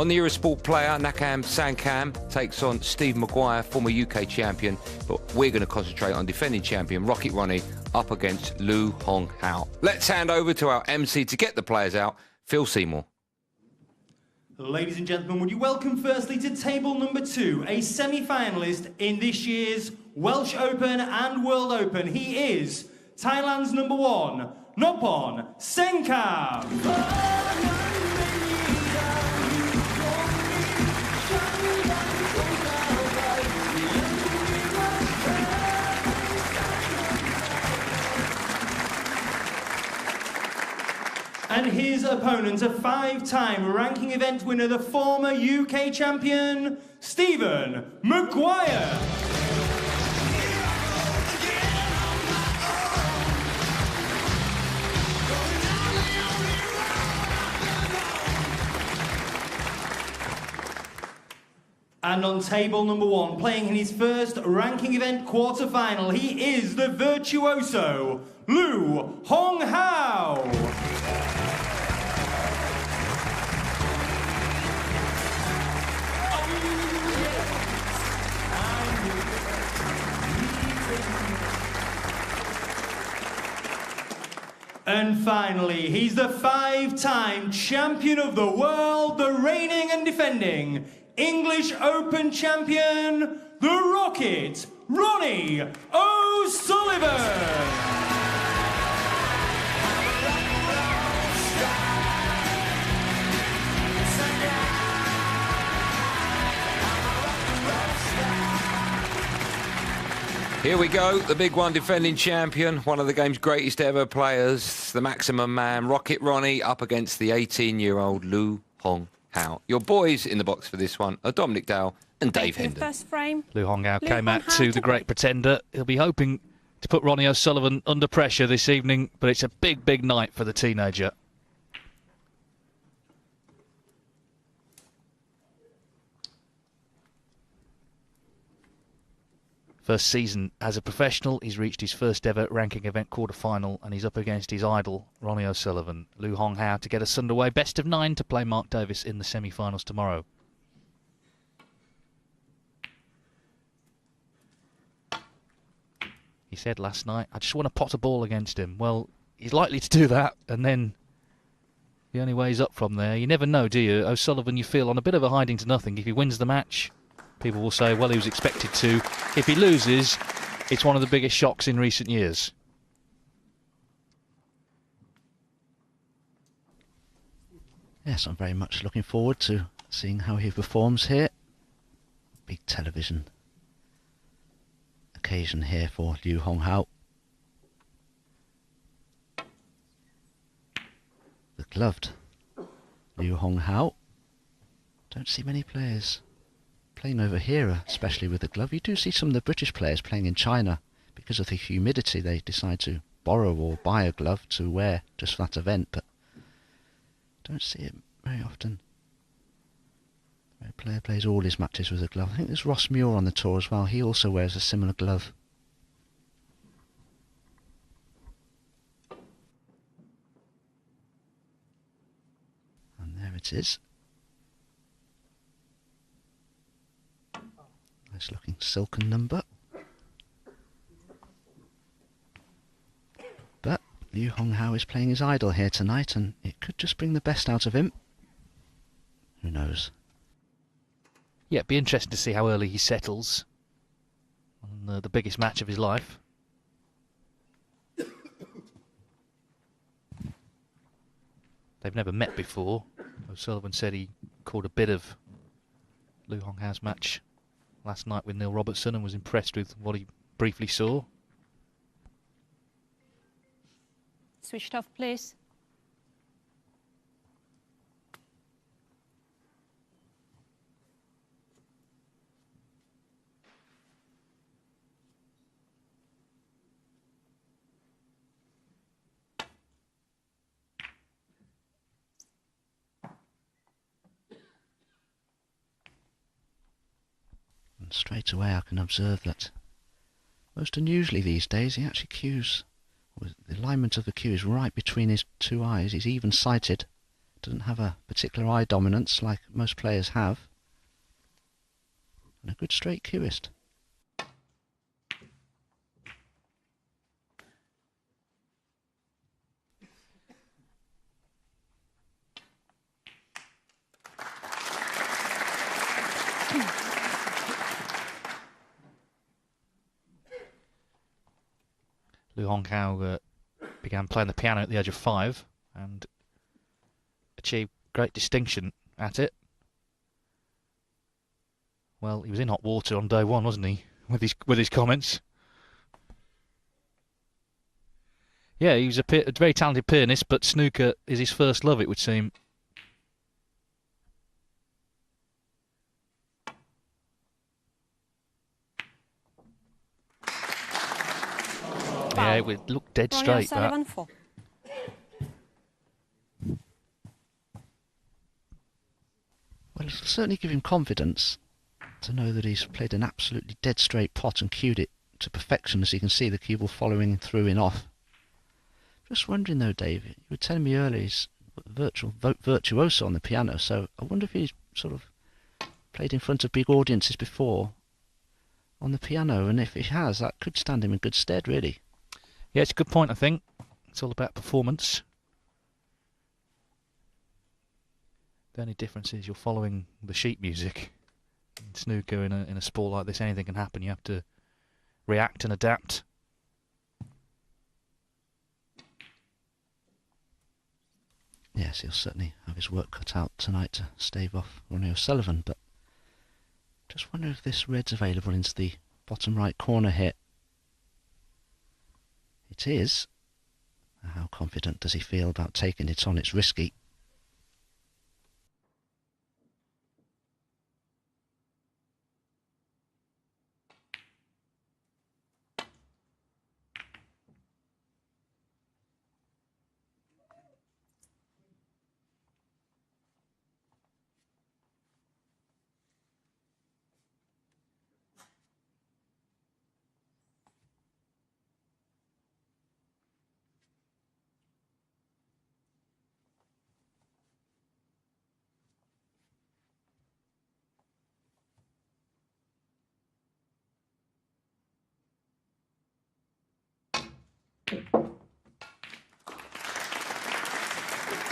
On the Eurosport player, Nakam Sankam takes on Steve Maguire, former UK champion, but we're going to concentrate on defending champion Rocket Ronnie up against Honghao. Let's hand over to our MC to get the players out, Phil Seymour. Ladies and gentlemen, would you welcome firstly to table number 2, a semi-finalist in this year's Welsh Open and World Open. He is Thailand's number 1, Noppon Sankam. And his opponent, a 5-time ranking event winner, the former UK champion, Stephen Maguire. And on table number 1, playing in his first ranking event quarter-final, he is the virtuoso Honghao. And finally, he's the 5-time champion of the world, the reigning and defending English Open champion, the Rocket, Ronnie O'Sullivan. Here we go, the big one, defending champion, one of the game's greatest ever players, the maximum man, Rocket Ronnie, up against the 18-year-old Honghao. Your boys in the box for this one are Dominic Dale and Dave Hendon. First frame. Honghao came out to the great pretender. He'll be hoping to put Ronnie O'Sullivan under pressure this evening, but it's a big, big night for the teenager. First season as a professional, he's reached his first ever ranking event quarter-final, and he's up against his idol, Ronnie O'Sullivan. Honghao to get us underway. Best of 9 to play Mark Davis in the semi-finals tomorrow. He said last night, I just want to pot a ball against him. Well, he's likely to do that, and then the only way is up from there. You never know, do you? O'Sullivan, you feel on a bit of a hiding to nothing. If he wins the match, people will say, well, he was expected to. If he loses, it's one of the biggest shocks in recent years. Yes, I'm very much looking forward to seeing how he performs here. Big television occasion here for Honghao. The gloved Honghao. Don't see many players playing over here, especially with the glove. You do see some of the British players playing in China. Because of the humidity, they decide to borrow or buy a glove to wear just for that event, but don't see it very often. A player plays all his matches with a glove. I think there's Ross Muir on the tour as well. He also wears a similar glove. And there it is. Nice looking silken number. But Honghao is playing his idol here tonight, and it could just bring the best out of him. Who knows? Yeah, it'd be interesting to see how early he settles on the biggest match of his life. They've never met before. O'Sullivan said he caught a bit of Honghao's match last night with Neil Robertson and was impressed with what he briefly saw. Switched off, please. And straight away I can observe that most unusually these days he actually cues. The alignment of the cue is right between his two eyes. He's even sighted, Doesn't have a particular eye dominance like most players have. And a good straight cubist. Honghao began playing the piano at the age of 5 and achieved great distinction at it. Well, he was in hot water on day 1, wasn't he, with his comments? Yeah, he was a very talented pianist, but snooker is his first love, it would seem. Yeah, it would look dead straight, that. Four. Well, it'll certainly give him confidence to know that he's played an absolutely dead straight pot and cued it to perfection, as you can see the cue ball following through in off. Just wondering though, Dave, you were telling me earlier he's virtuoso on the piano, so I wonder if he's sort of played in front of big audiences before on the piano, and if he has, that could stand him in good stead, really. Yeah, it's a good point, I think. It's all about performance. The only difference is you're following the sheet music. In snooker, in a sport like this, anything can happen. You have to react and adapt. Yes, he'll certainly have his work cut out tonight to stave off Ronnie O'Sullivan, but just wonder if this red's available into the bottom right corner here. It is. How confident does he feel about taking it on? It's risky.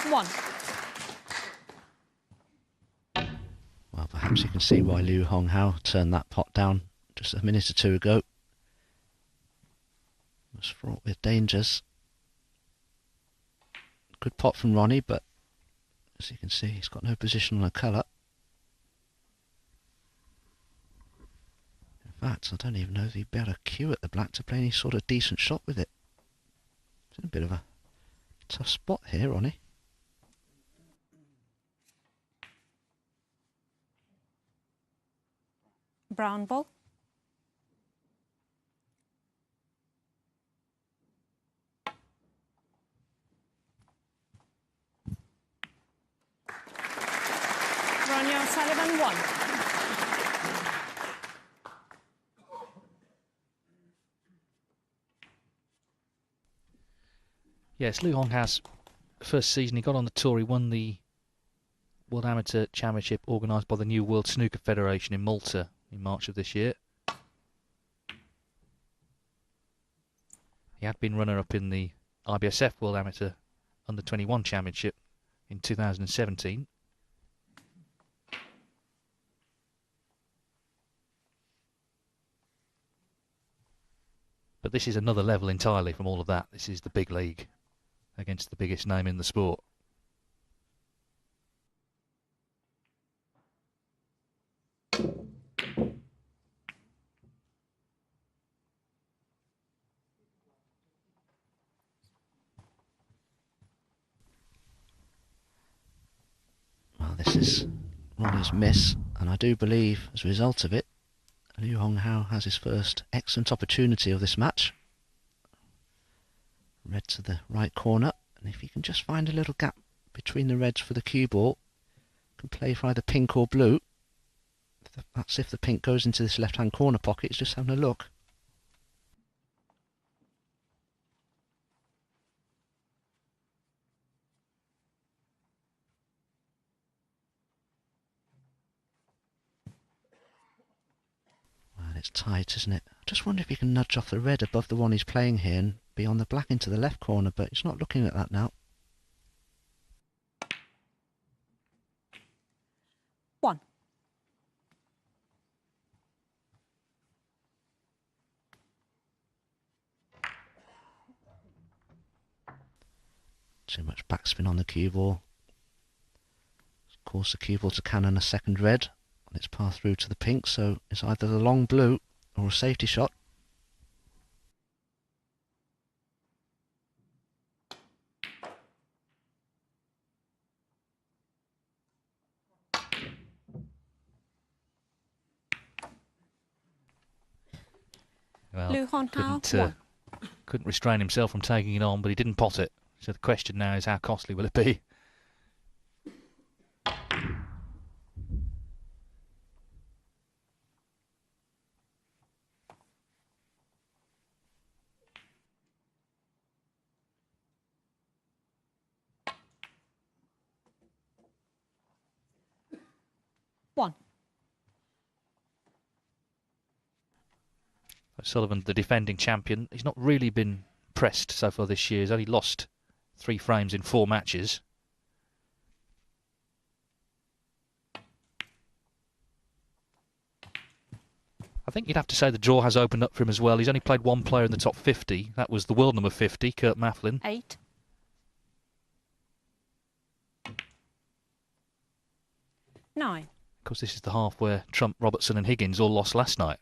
One. Well, perhaps you can see why Liu Honghao turned that pot down just a minute or two ago. It was fraught with dangers. Good pot from Ronnie, but as you can see, he's got no position on a colour. In fact, I don't even know if he'd be able to cue at the black to play any sort of decent shot with it. It's in a bit of a tough spot here, Ronnie. Brown ball. Ronnie O'Sullivan, 1. Yes, Liu Honghao's first season he got on the tour. He won the World Amateur Championship organised by the new World Snooker Federation in Malta in March of this year. He had been runner-up in the IBSF World Amateur Under-21 Championship in 2017. But this is another level entirely from all of that. This is the big league against the biggest name in the sport. Well, this is Ronnie's miss, and I do believe as a result of it, Liu Honghao has his first excellent opportunity of this match. Red to the right corner, and if he can just find a little gap between the reds for the cue ball, can play for either pink or blue. That's if the pink goes into this left-hand corner pocket. He's just having a look. It's tight, isn't it? I just wonder if he can nudge off the red above the one he's playing here and be on the black into the left corner, but he's not looking at that now. 1. Too much backspin on the cue ball. Of course, the cue ball to cannon a second red on its path through to the pink, so it's either the long blue or a safety shot. Well, Lu Honghao, 1. couldn't restrain himself from taking it on, but he didn't pot it. So the question now is, how costly will it be? Sullivan, the defending champion, he's not really been pressed so far this year. He's only lost 3 frames in 4 matches. I think you'd have to say the draw has opened up for him as well. He's only played 1 player in the top 50. That was the world number 50, Kurt Mafflin. 8. 9. Of course, this is the half where Trump, Robertson and Higgins all lost last night.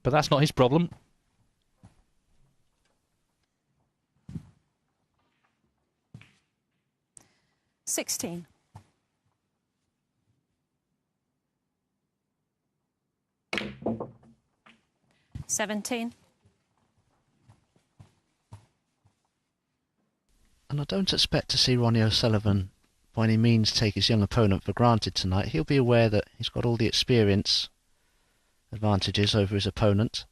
But that's not his problem. $16. 17. And I don't expect to see Ronnie O'Sullivan by any means take his young opponent for granted tonight. He'll be aware that he's got all the experience advantages over his opponent,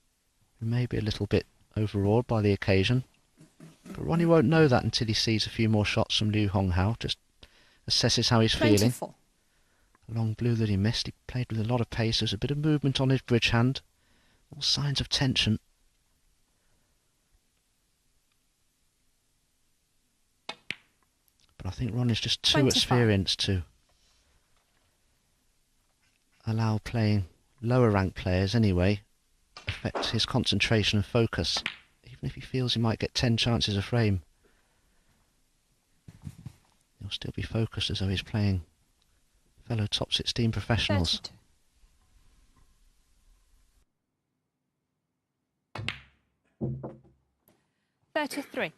who may be a little bit overawed by the occasion. But Ronnie won't know that until he sees a few more shots from Lu Honghao, just assesses how he's 24. feeling. A long blue that he missed, he played with a lot of pace, there's a bit of movement on his bridge hand, all signs of tension. But I think Ronnie's just too 25. experienced to allow playing lower ranked players anyway affect his concentration and focus, even if he feels he might get 10 chances a frame. He'll still be focused as though he's playing fellow top 16 professionals. 33.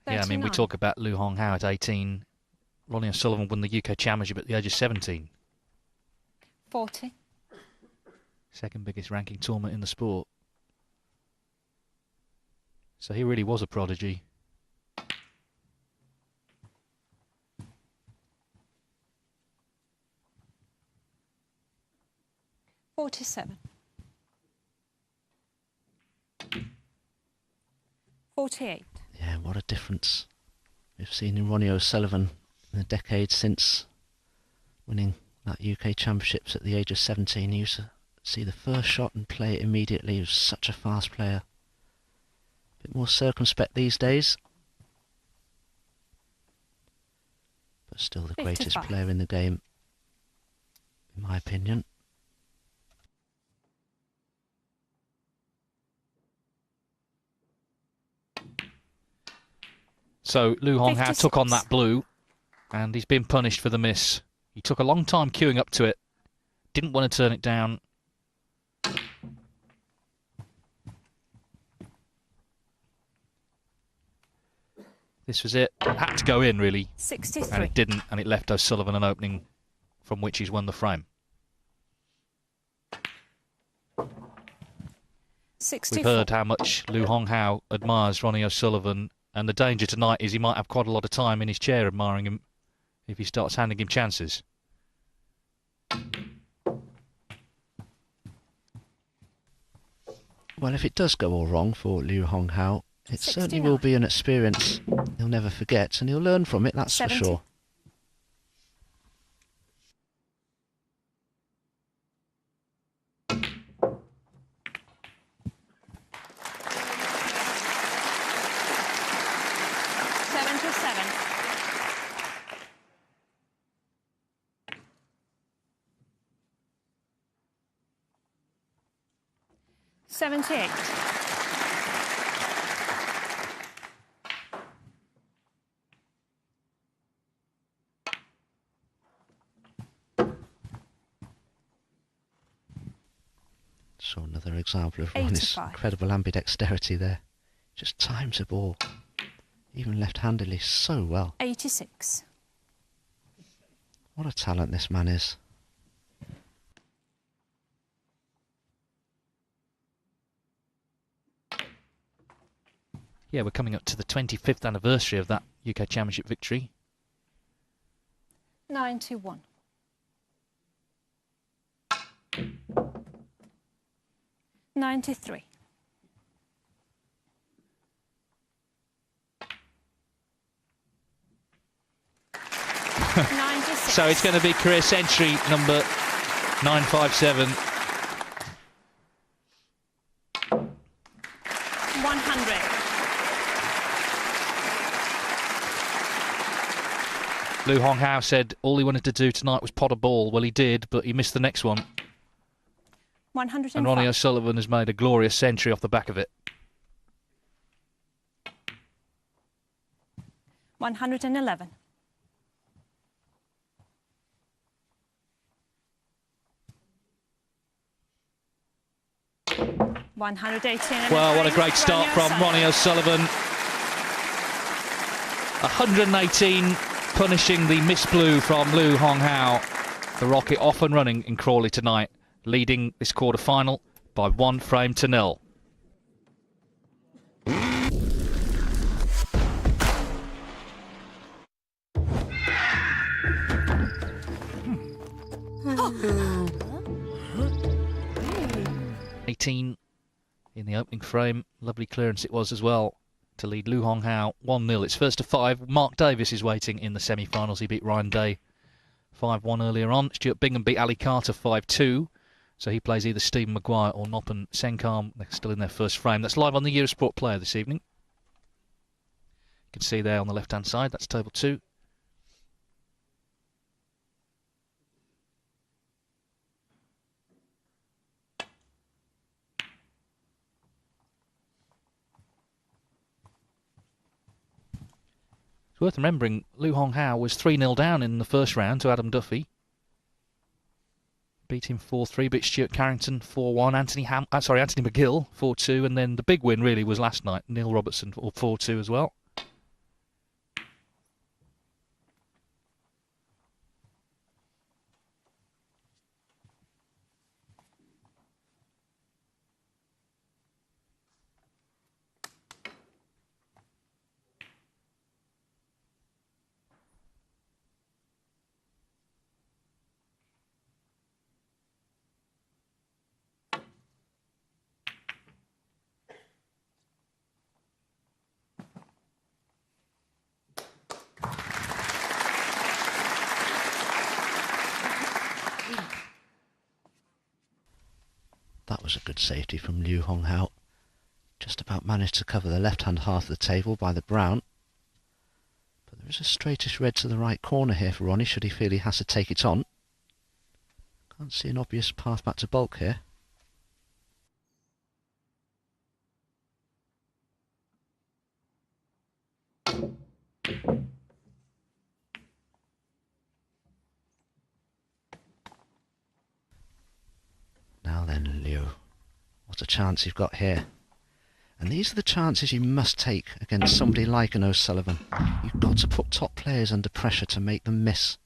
39. Yeah, I mean, we 39. talk about Lu Honghao at 18. Ronnie O'Sullivan won the UK Championship at the age of 17. 40. Second biggest ranking tournament in the sport. So he really was a prodigy. $47. 48. Yeah, what a difference we've seen in Ronnie O'Sullivan in the decades since winning that UK Championships at the age of 17. He used to see the first shot and play it immediately. He was such a fast player. A bit more circumspect these days, but still the greatest 55. player in the game, in my opinion. So Lu Honghao 56. took on that blue, and he's been punished for the miss. He took a long time queuing up to it, didn't want to turn it down. This was it. Had to go in, really. 63. And it didn't, and it left O'Sullivan an opening from which he's won the frame. 64. We've heard how much Lu Honghao admires Ronnie O'Sullivan. And the danger tonight is he might have quite a lot of time in his chair admiring him if he starts handing him chances. Well, if it does go all wrong for Liu Honghao, it certainly will be an experience he'll never forget, and he'll learn from it, that's 70. for sure. $78. So another example of Ronnie's 85. incredible ambidexterity there. Just times a ball, even left-handedly, so well. 86. What a talent this man is. Yeah, we're coming up to the 25th anniversary of that UK Championship victory. 91. $93. So it's going to be career century number 957. 100. Liu Honghao said all he wanted to do tonight was pot a ball. Well, he did, but he missed the next one. 105. And Ronnie O'Sullivan has made a glorious century off the back of it. 111. Well, what a great start from Ronnie O'Sullivan. 118, punishing the miss blue from Liu Honghao. The Rocket off and running in Crawley tonight, leading this quarter-final by 1 frame to 0. In the opening frame, lovely clearance it was as well to lead Liu Honghao 1-0. It's first to 5. Mark Davis is waiting in the semi-finals. He beat Ryan Day 5-1 earlier on. Stuart Bingham beat Ali Carter 5-2. So he plays either Stephen Maguire or Noppen Senkam. They're still in their first frame. That's live on the Eurosport Player this evening. You can see there on the left-hand side, that's table 2. It's worth remembering Liu Honghao was 3-0 down in the first round to Adam Duffy. Beat him 4-3, beat Stuart Carrington 4-1, Anthony McGill 4-2, and then the big win really was last night, Neil Robertson 4-2 as well. That was a good safety from Liu Honghao. Just about managed to cover the left-hand half of the table by the brown. But there is a straightish red to the right corner here for Ronnie, should he feel he has to take it on. Can't see an obvious path back to bulk here. Now then, Liu, what a chance you've got here. And these are the chances you must take against somebody like an O'Sullivan. You've got to put top players under pressure to make them miss.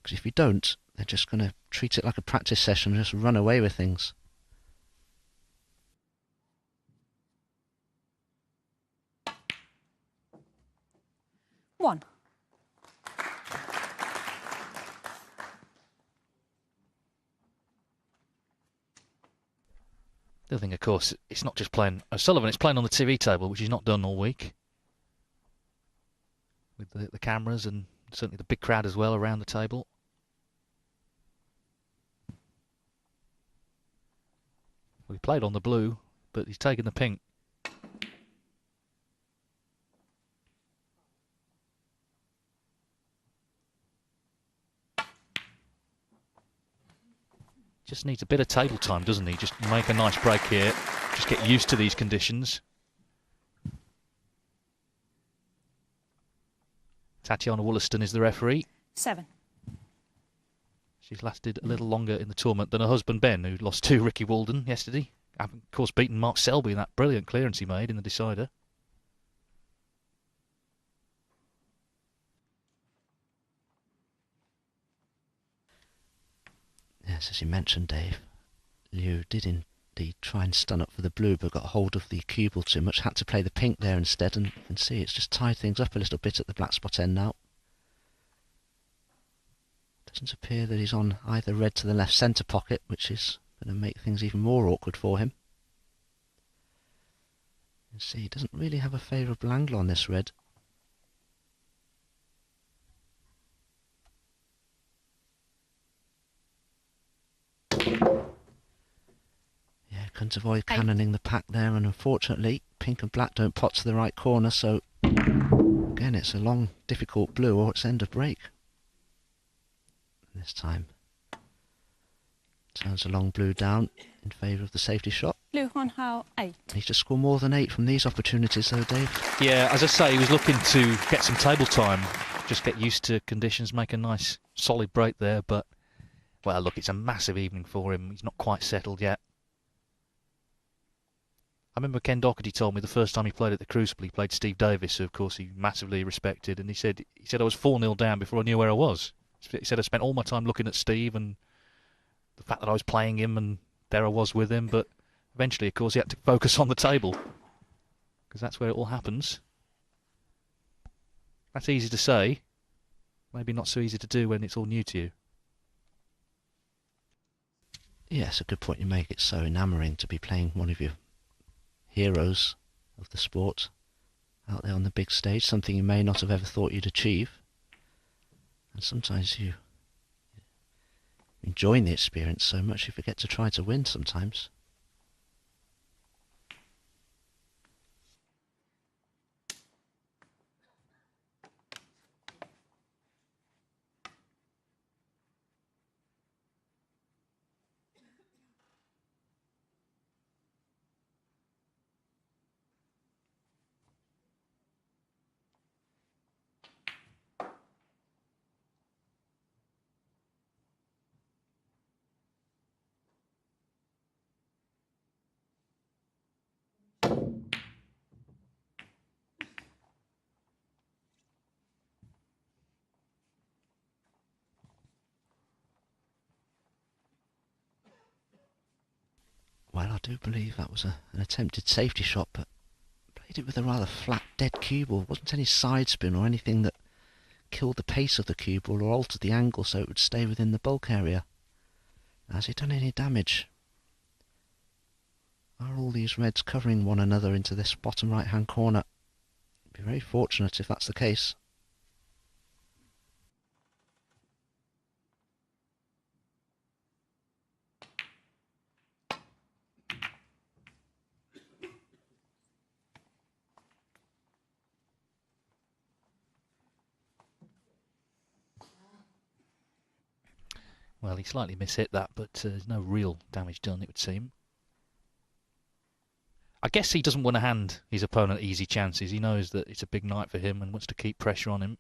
Because if you don't, they're just going to treat it like a practice session and just run away with things. 1. The other thing, of course, it's not just playing O'Sullivan, it's playing on the TV table, which he's not done all week. With the cameras and certainly the big crowd as well around the table. Well, he played on the blue, but he's taken the pink. Just needs a bit of table time, doesn't he? Just make a nice break here. Just get used to these conditions. Tatiana Wollaston is the referee. 7. She's lasted a little longer in the tournament than her husband Ben, who lost to Ricky Walden yesterday. Of course, beaten Mark Selby in that brilliant clearance he made in the decider. Yes, as you mentioned, Dave, Liu did indeed try and stun up for the blue, but got hold of the cue ball too much. Had to play the pink there instead, and you can see it's just tied things up a little bit at the black spot end now. Doesn't appear that he's on either red to the left centre pocket, which is going to make things even more awkward for him. You see, he doesn't really have a favourable angle on this red. Yeah, couldn't avoid cannoning the pack there, and unfortunately pink and black don't pot to the right corner, so again it's a long difficult blue or it's end of break. This time turns a long blue down in favour of the safety shot. Blue Honghao 8. He's just scored more than 8 from these opportunities though, Dave. Yeah, as I say, he was looking to get some table time, just get used to conditions, make a nice solid break there, but, well, look, it's a massive evening for him. He's not quite settled yet. I remember Ken Doherty told me the first time he played at the Crucible, he played Steve Davis, who of course he massively respected, and he said I was 4-0 down before I knew where I was. He said I spent all my time looking at Steve and the fact that I was playing him, and there I was with him, but eventually, of course, he had to focus on the table, because that's where it all happens. That's easy to say, maybe not so easy to do when it's all new to you. Yes, a good point you make. It's so enamouring to be playing one of your heroes of the sport out there on the big stage, something you may not have ever thought you'd achieve. And sometimes you enjoy the experience so much you forget to try to win sometimes. Well, I do believe that was an attempted safety shot, but played it with a rather flat, dead cue ball. Wasn't any side spin or anything that killed the pace of the cue ball or altered the angle so it would stay within the bulk area. Has he done any damage? Are all these reds covering one another into this bottom right-hand corner? Be very fortunate if that's the case. Well, he slightly mishit that, but there's no real damage done, it would seem. I guess he doesn't want to hand his opponent easy chances. He knows that it's a big night for him and wants to keep pressure on him.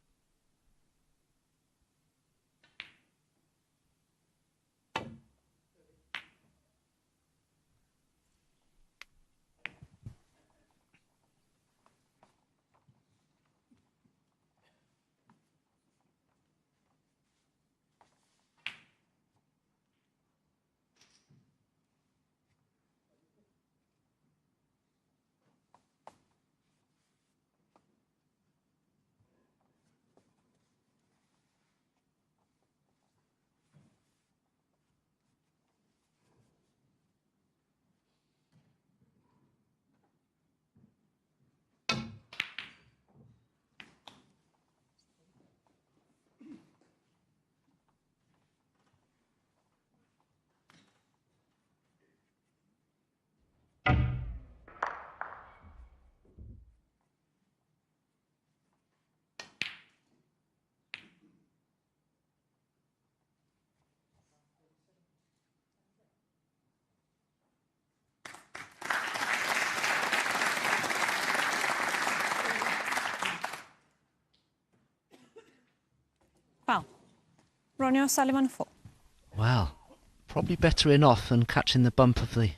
Ronnie O'Sullivan 4. Well, probably better in off than catching the bump of the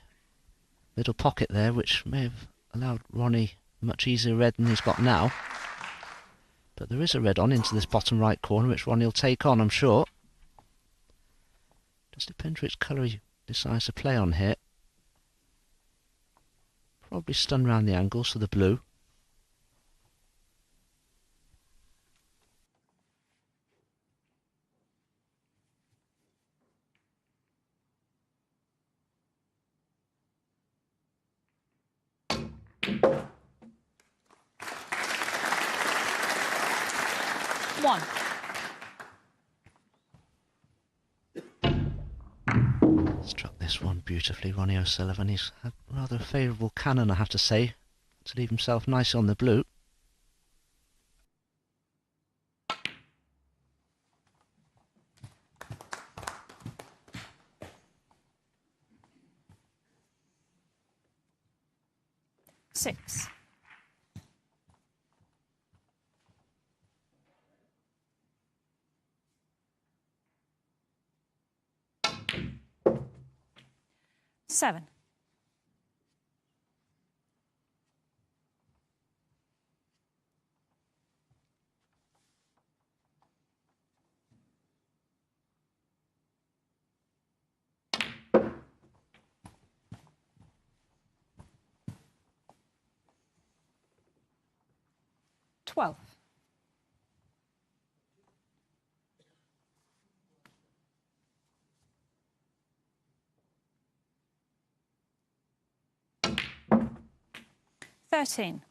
little pocket there, which may have allowed Ronnie a much easier red than he's got now. But there is a red on into this bottom right corner, which Ronnie will take on, I'm sure. Just depends which colour he decides to play on here. Probably stun round the angles for the blue. One. Struck this one beautifully, Ronnie O'Sullivan. He's had rather a favourable cannon, I have to say, to leave himself nice on the blue. Six. Seven. Twelve. 13.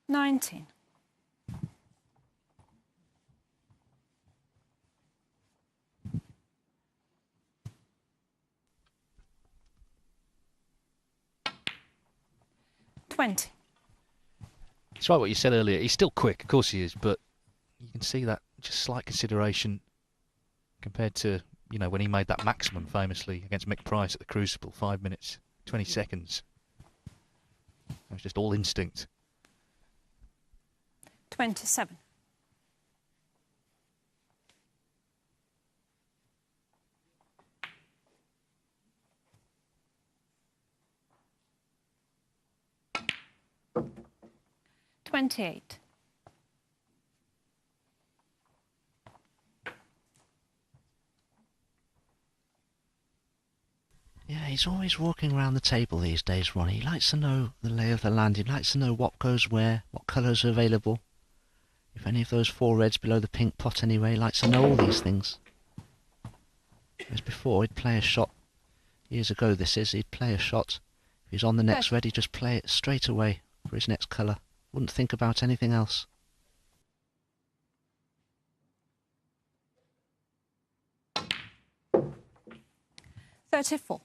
19. 20. It's right what you said earlier. He's still quick, of course he is, but you can see that just slight consideration compared to, you know, when he made that maximum famously against Mick Price at the Crucible, 5 minutes, 20 seconds. It was just all instinct. 27. 28. 'Yeah, he's always walking around the table these days, Ronnie. He likes to know the lay of the land. He likes to know what goes where, what colours are available. If any of those 4 reds below the pink pot anyway, he likes to know all these things. As before, he'd play a shot. Years ago this is, he'd play a shot. If he's on the next red, he'd just play it straight away for his next colour. Wouldn't think about anything else. $34.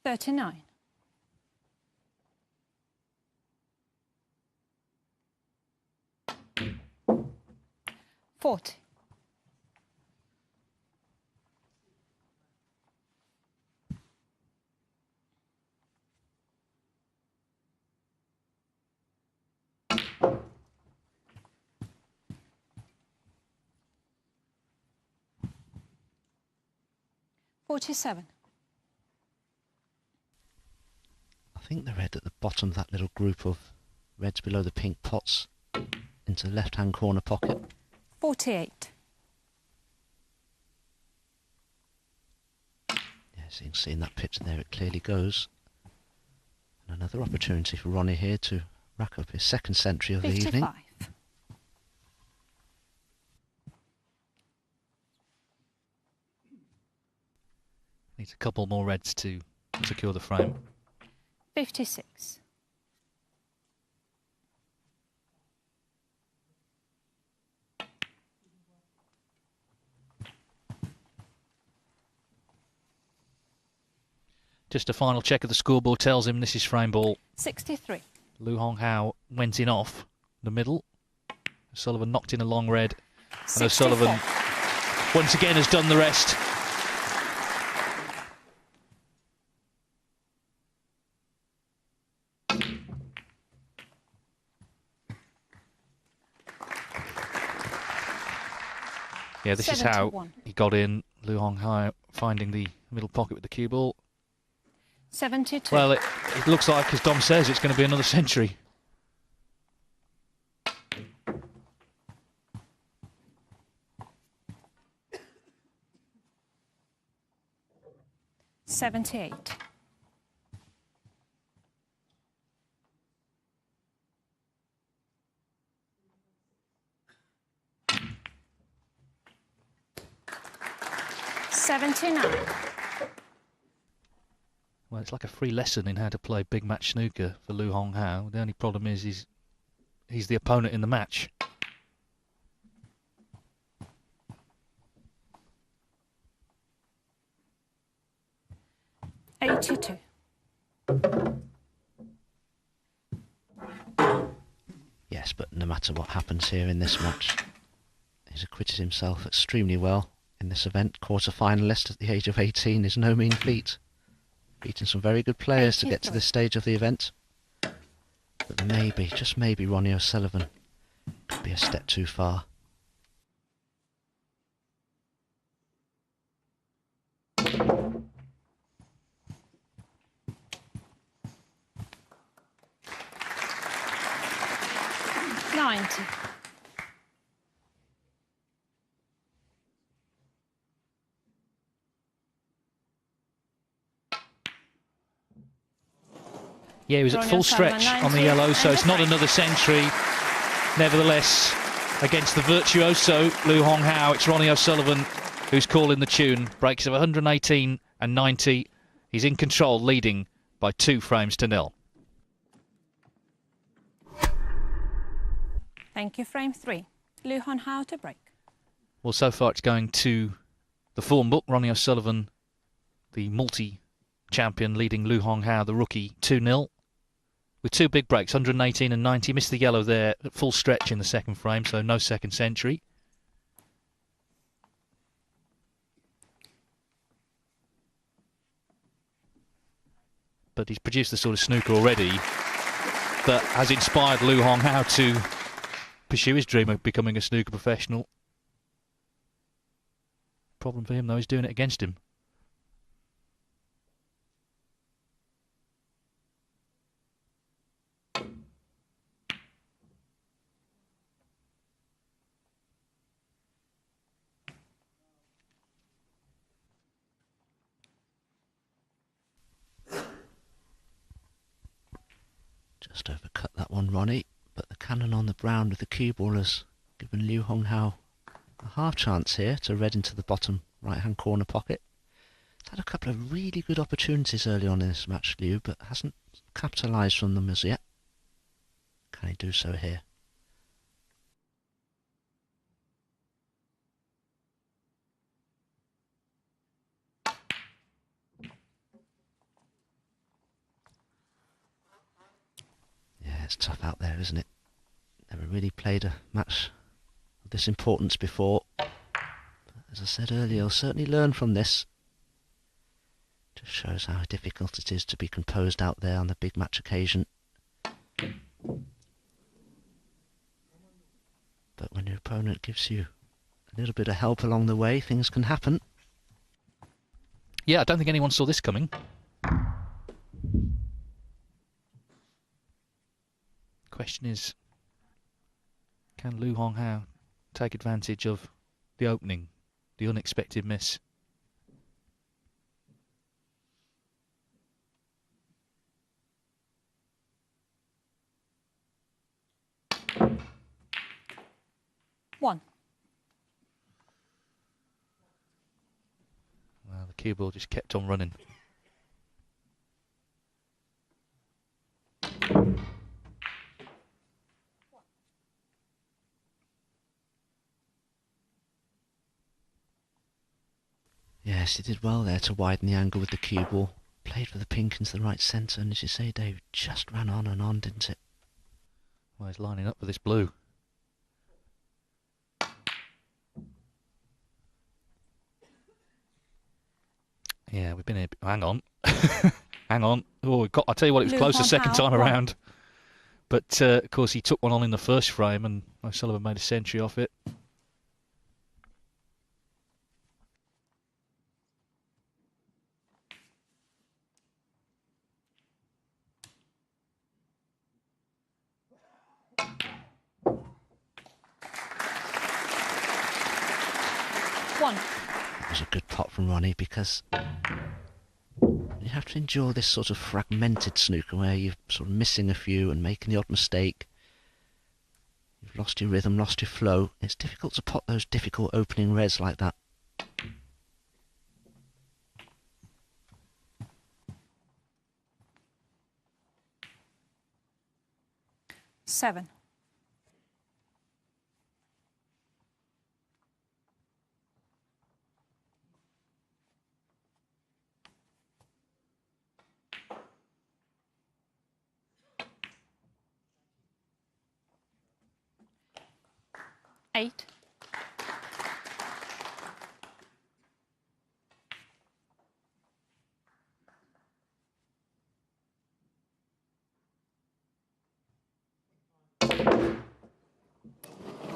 39. 40. 47. I think the red at the bottom of that little group of reds below the pink pots into the left-hand corner pocket. 48. Yes, you can see in that picture there it clearly goes. And another opportunity for Ronnie here to rack up his second century of the 55. evening. Needs a couple more reds to secure the frame. 56. Just a final check of the scoreboard tells him this is frame ball. 63. Lu Honghao went in off the middle. O'Sullivan knocked in a long red. And O'Sullivan once again has done the rest. Yeah, this is how 71. he got in. Lu Honghao finding the middle pocket with the cue ball. 72. Well, it looks like, as Dom says, it's going to be another century. $78. $79. Well, it's like a free lesson in how to play big match snooker for Lu Honghao. The only problem is he's the opponent in the match. $82. Yes, but no matter what happens here in this match, he's acquitted himself extremely well in this event. Quarter-finalist at the age of 18 is no mean feat. Beating some very good players to get to this stage of the event. But maybe, just maybe, Ronnie O'Sullivan could be a step too far. $90. Yeah, he was at Ronnie full O'Sullivan, stretch on the 90, yellow, so and it's not the another century. Nevertheless, against the virtuoso Lu Honghao, it's Ronnie O'Sullivan who's calling the tune. Breaks of 118 and 90. He's in control, leading by 2 frames to 0. Thank you. Frame 3. Lu Honghao to break. Well, so far it's going to the form book. Ronnie O'Sullivan, the multi-champion, leading Lu Honghao, the rookie, 2-0. With 2 big breaks, 118 and 90. Missed the yellow there at full stretch in the second frame, so no second century. But he's produced the sort of snooker already that has inspired Lu Honghao to pursue his dream of becoming a snooker professional. Problem for him, though, is doing it against him. Just overcut that one, Ronnie, but the cannon on the brown with the cue ball has given Lu Honghao a half chance here to red into the bottom right-hand corner pocket. He's had a couple of really good opportunities early on in this match, Liu, but hasn't capitalised from them as yet. Can he do so here? Yeah, it's tough out there, isn't it? Never really played a match of this importance before. But as I said earlier, he'll certainly learn from this. Just shows how difficult it is to be composed out there on the big match occasion. But when your opponent gives you a little bit of help along the way, things can happen. Yeah, I don't think anyone saw this coming. Question is, can Lu Honghao take advantage of the opening, the unexpected miss? $1. Well, the cue ball just kept on running. Yes, he did well there to widen the angle with the cue ball. played for the pink into the right centre, and as you say, Dave, just ran on and on, didn't it? Well, he's lining up for this blue. Yeah, we've been here. Hang on. Hang on. Oh, I tell you what, it was Blue close the second Honghao, time one. around. But, of course, he took one on in the first frame, and O'Sullivan made a century off it. One. It was a good pot from Ronnie, because you have to endure this sort of fragmented snooker where you're sort of missing a few and making the odd mistake. You've lost your rhythm, lost your flow. It's difficult to pot those difficult opening reds like that. Seven. Eight.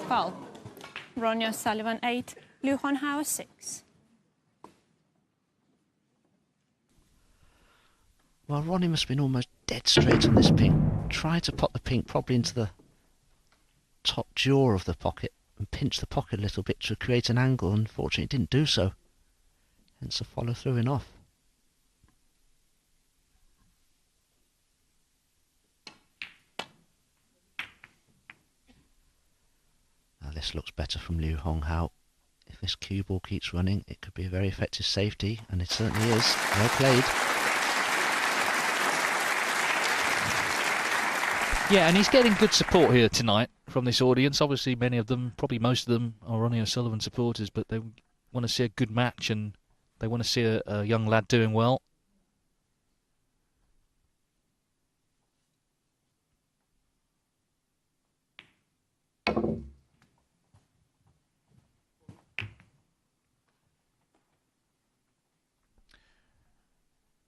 Foul. Ronnie O'Sullivan 8, Liu Honghao 6. Well, Ronnie must have been almost dead straight on this pink. Tried to pot the pink probably into the top jaw of the pocket and pinch the pocket a little bit to create an angle. Unfortunately, it didn't do so. Hence a follow through and off. Now this looks better from Liu Honghao. If this cue ball keeps running, it could be a very effective safety, and it certainly is. Well played. Yeah, and he's getting good support here tonight from this audience. Obviously, many of them, probably most of them, are Ronnie O'Sullivan supporters, but they want to see a good match and they want to see a young lad doing well.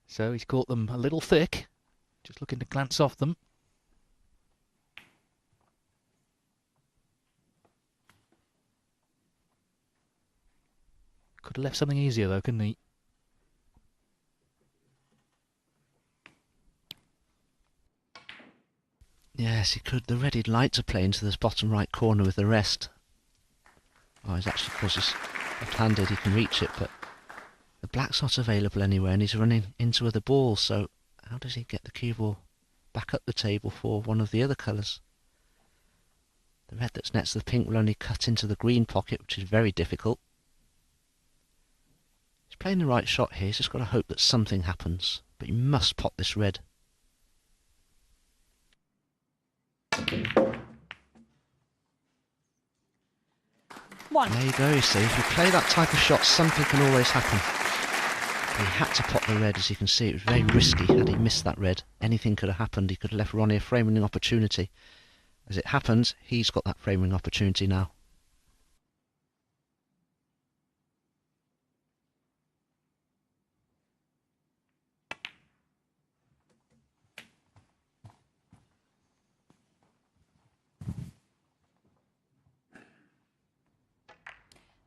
So he's caught them a little thick, just looking to glance off them. Could have left something easier though, couldn't he? Yes, he could. The red he'd like to play into this bottom right corner with the rest. Oh, he's actually, because he's left-handed, he can reach it, but the black's not available anywhere and he's running into other balls, so how does he get the cue ball back up the table for one of the other colours? The red that's next to the pink will only cut into the green pocket, which is very difficult. He's playing the right shot here, he's just got to hope that something happens, but he must pot this red. One. There you go, you see, if you play that type of shot, something can always happen. He had to pot the red, as you can see. It was very risky. Had he missed that red, anything could have happened. He could have left Ronnie a frame-winning opportunity. As it happens, he's got that frame-winning opportunity now.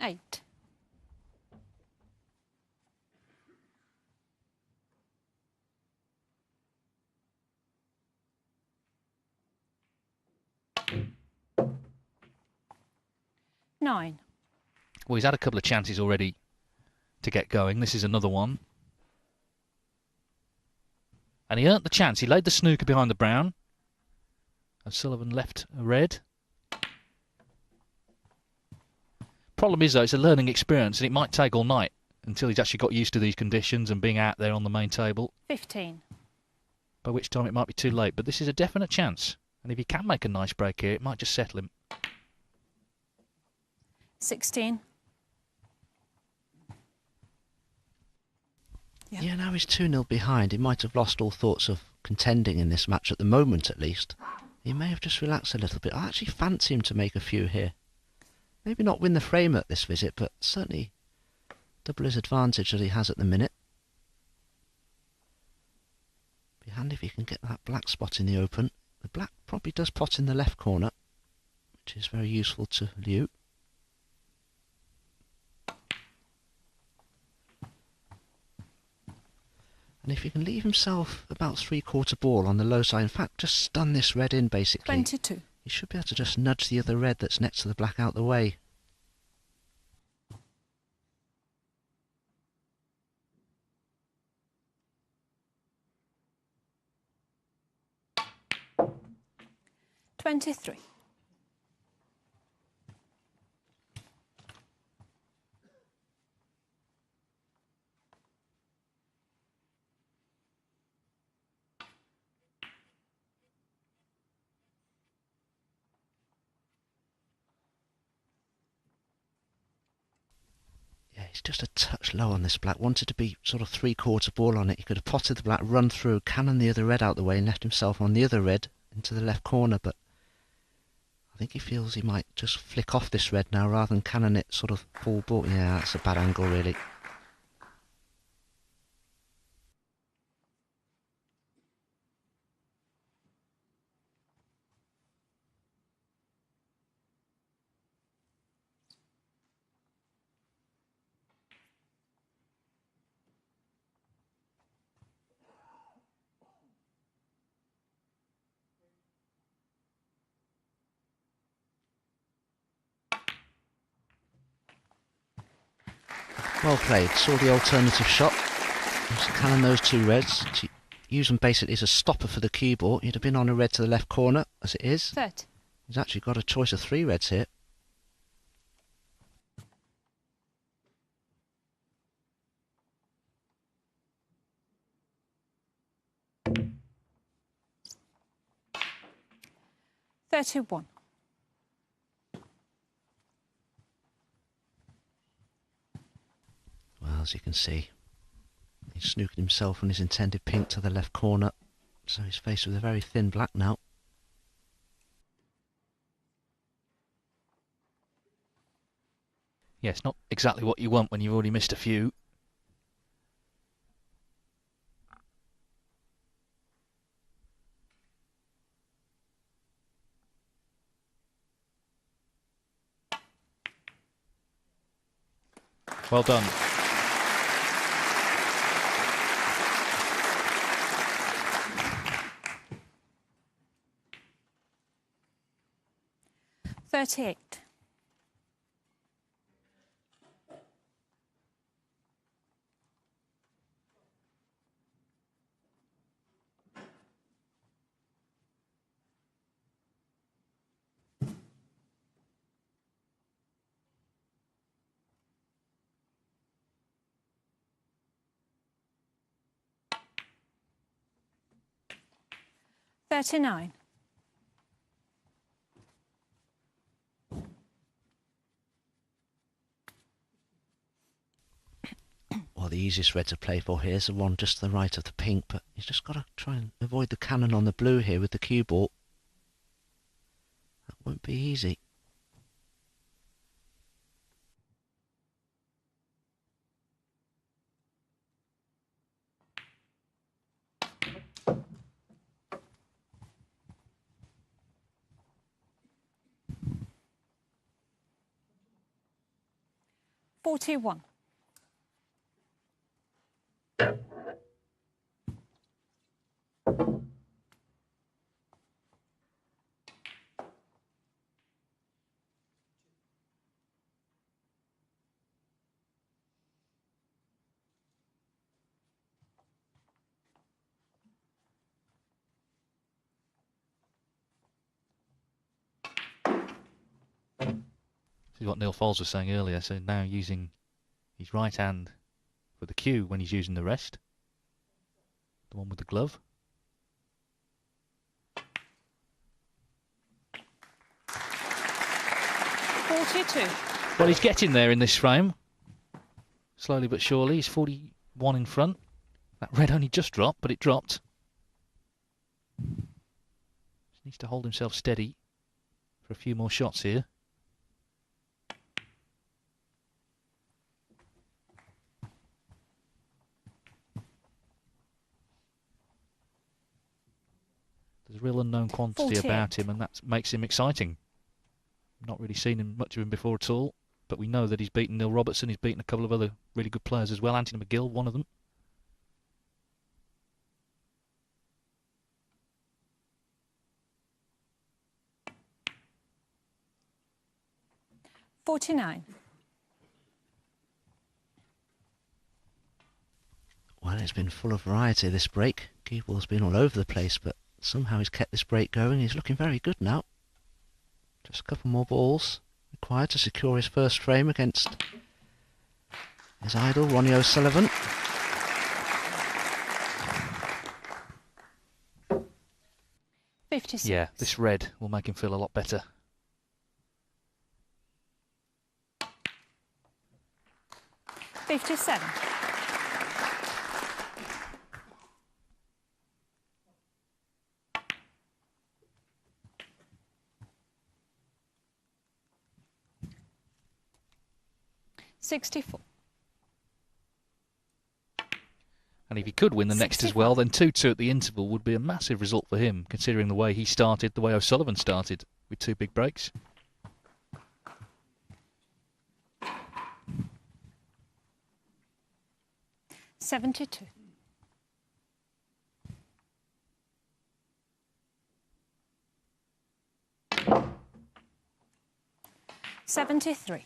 Eight. Nine. Well, he's had a couple of chances already to get going. This is another one. And he earned the chance. He laid the snooker behind the brown. O'Sullivan left a red. Problem is, though, it's a learning experience, and it might take all night until he's actually got used to these conditions and being out there on the main table. 15. By which time it might be too late. But this is a definite chance. And if he can make a nice break here, it might just settle him. 16. Yeah, now he's 2-0 behind. He might have lost all thoughts of contending in this match at the moment, at least. He may have just relaxed a little bit. I actually fancy him to make a few here. Maybe not win the frame at this visit, but certainly double his advantage that he has at the minute. Be handy if he can get that black spot in the open. The black probably does pot in the left corner, which is very useful to Liu. And if he can leave himself about 3/4 ball on the low side, in fact, just stun this red in basically. 22. He should be able to just nudge the other red that's next to the black out the way. $23. Yeah, he's just a touch low on this black. Wanted to be sort of 3/4 ball on it. He could have potted the black, run through, cannon the other red out the way and left himself on the other red into the left corner, but I think he feels he might just flick off this red now rather than cannon it sort of full ball. Yeah, that's a bad angle really. Well played. Saw the alternative shot. Just cannon those two reds. To use them basically as a stopper for the cue ball. He'd have been on a red to the left corner, as it is. 30. He's actually got a choice of 3 reds here. $31. Well, as you can see, he's snookered himself on his intended pink to the left corner. So he's faced with a very thin black now. Yeah, it's not exactly what you want when you've already missed a few. Well done. $38. $39. Well, the easiest red to play for here is the one just to the right of the pink, but he's just got to try and avoid the cannon on the blue here with the cue ball. That won't be easy. $41. This is what Neil Foles was saying earlier, so now using his right hand for the cue when he's using the rest. The one with the glove. $42. Well, he's getting there in this frame. Slowly but surely. He's 41 in front. That red only just dropped, but it dropped. Just needs to hold himself steady for a few more shots here. There's a real unknown quantity 48. about him, and that makes him exciting. Not really seen much of him before at all, but we know that he's beaten Neil Robertson, he's beaten a couple of other really good players as well. Anthony McGill, one of them. $49. Well, it's been full of variety this break. Cue ball's been all over the place, but somehow he's kept this break going. He's looking very good now. Just a couple more balls required to secure his first frame against his idol, Ronnie O'Sullivan. $56. Yeah, this red will make him feel a lot better. $57. $64. And if he could win the next as well, then 2-2 at the interval would be a massive result for him, considering the way he started, the way O'Sullivan started, with two big breaks. $72. $73.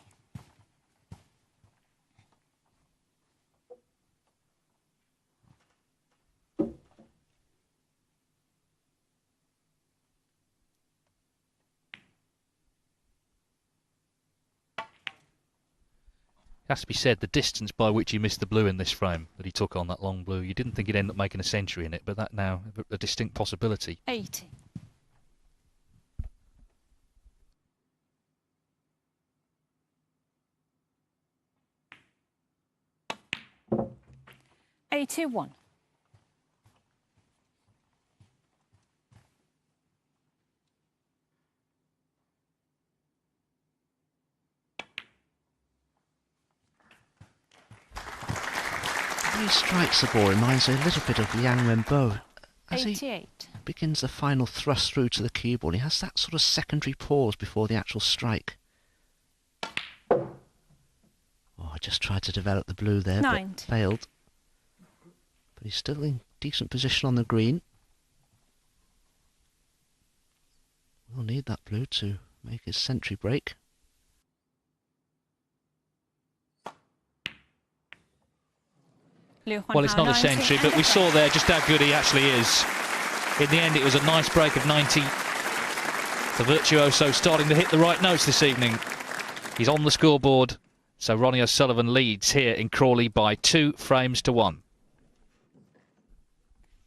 It has to be said, the distance by which he missed the blue in this frame that he took on that long blue, you didn't think he'd end up making a century in it, but that now a distinct possibility. 80. $81. When he strikes the ball, reminds me a little bit of Liang Wenbo. As he 88. begins the final thrust through to the cue ball, he has that sort of secondary pause before the actual strike. Oh, I just tried to develop the blue there, 90. but failed. But he's still in decent position on the green. We'll need that blue to make his century break. Well, it's not a century, but we saw there just how good he actually is. In the end, it was a nice break of 90. The virtuoso starting to hit the right notes this evening. He's on the scoreboard, so Ronnie O'Sullivan leads here in Crawley by 2 frames to 1.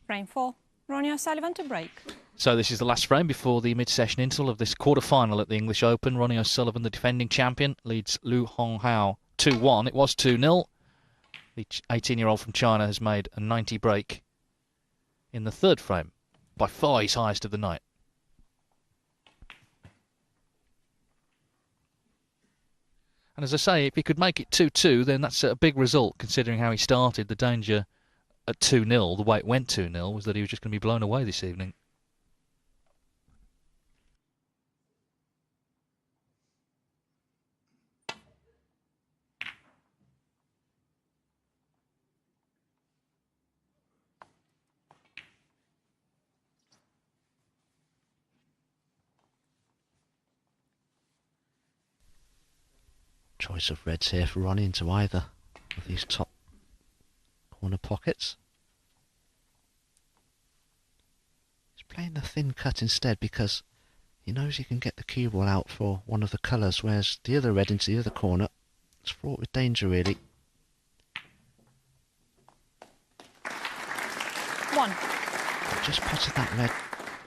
Frame 4. Ronnie O'Sullivan to break. So this is the last frame before the mid-session interval of this quarter-final at the English Open. Ronnie O'Sullivan, the defending champion, leads Lu Honghao 2-1. It was 2-0. The 18-year-old from China has made a 90 break in the third frame, by far his highest of the night. And as I say, if he could make it 2-2, then that's a big result, considering how he started. The danger at 2-0, the way it went 2-0, was that he was just going to be blown away this evening. Choice of reds here for Ronnie into either of these top corner pockets. He's playing the thin cut instead because he knows he can get the cue ball out for one of the colours, whereas the other red into the other corner is fraught with danger really. 1. He just potted that red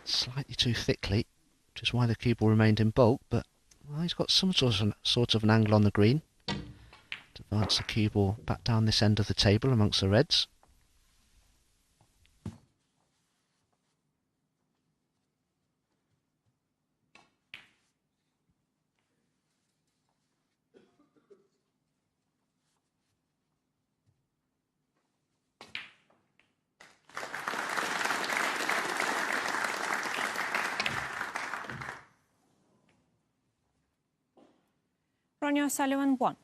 slightly too thickly, which is why the cue ball remained in bulk, but well, he's got some sort of an angle on the green to advance the cue ball back down this end of the table amongst the reds. Ronnie O'Sullivan 1.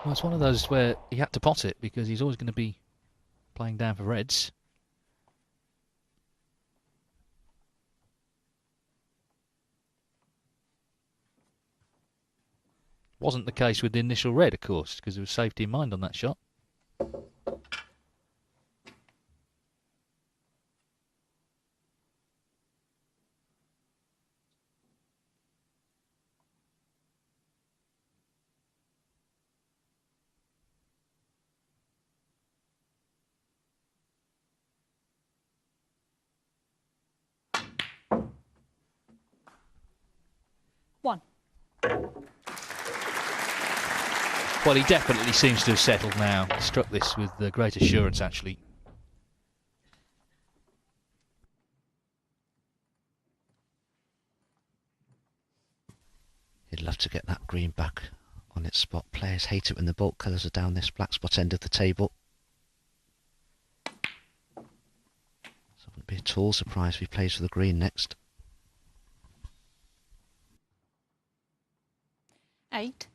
Well, it's one of those where he had to pot it because he's always going to be playing down for reds. Wasn't the case with the initial red, of course, because there was safety in mind on that shot. One. Well, he definitely seems to have settled now. Struck this with great assurance, actually. He'd love to get that green back on its spot. Players hate it when the bulk colours are down this black spot end of the table. So I wouldn't be at all surprised if he plays for the green next. 8.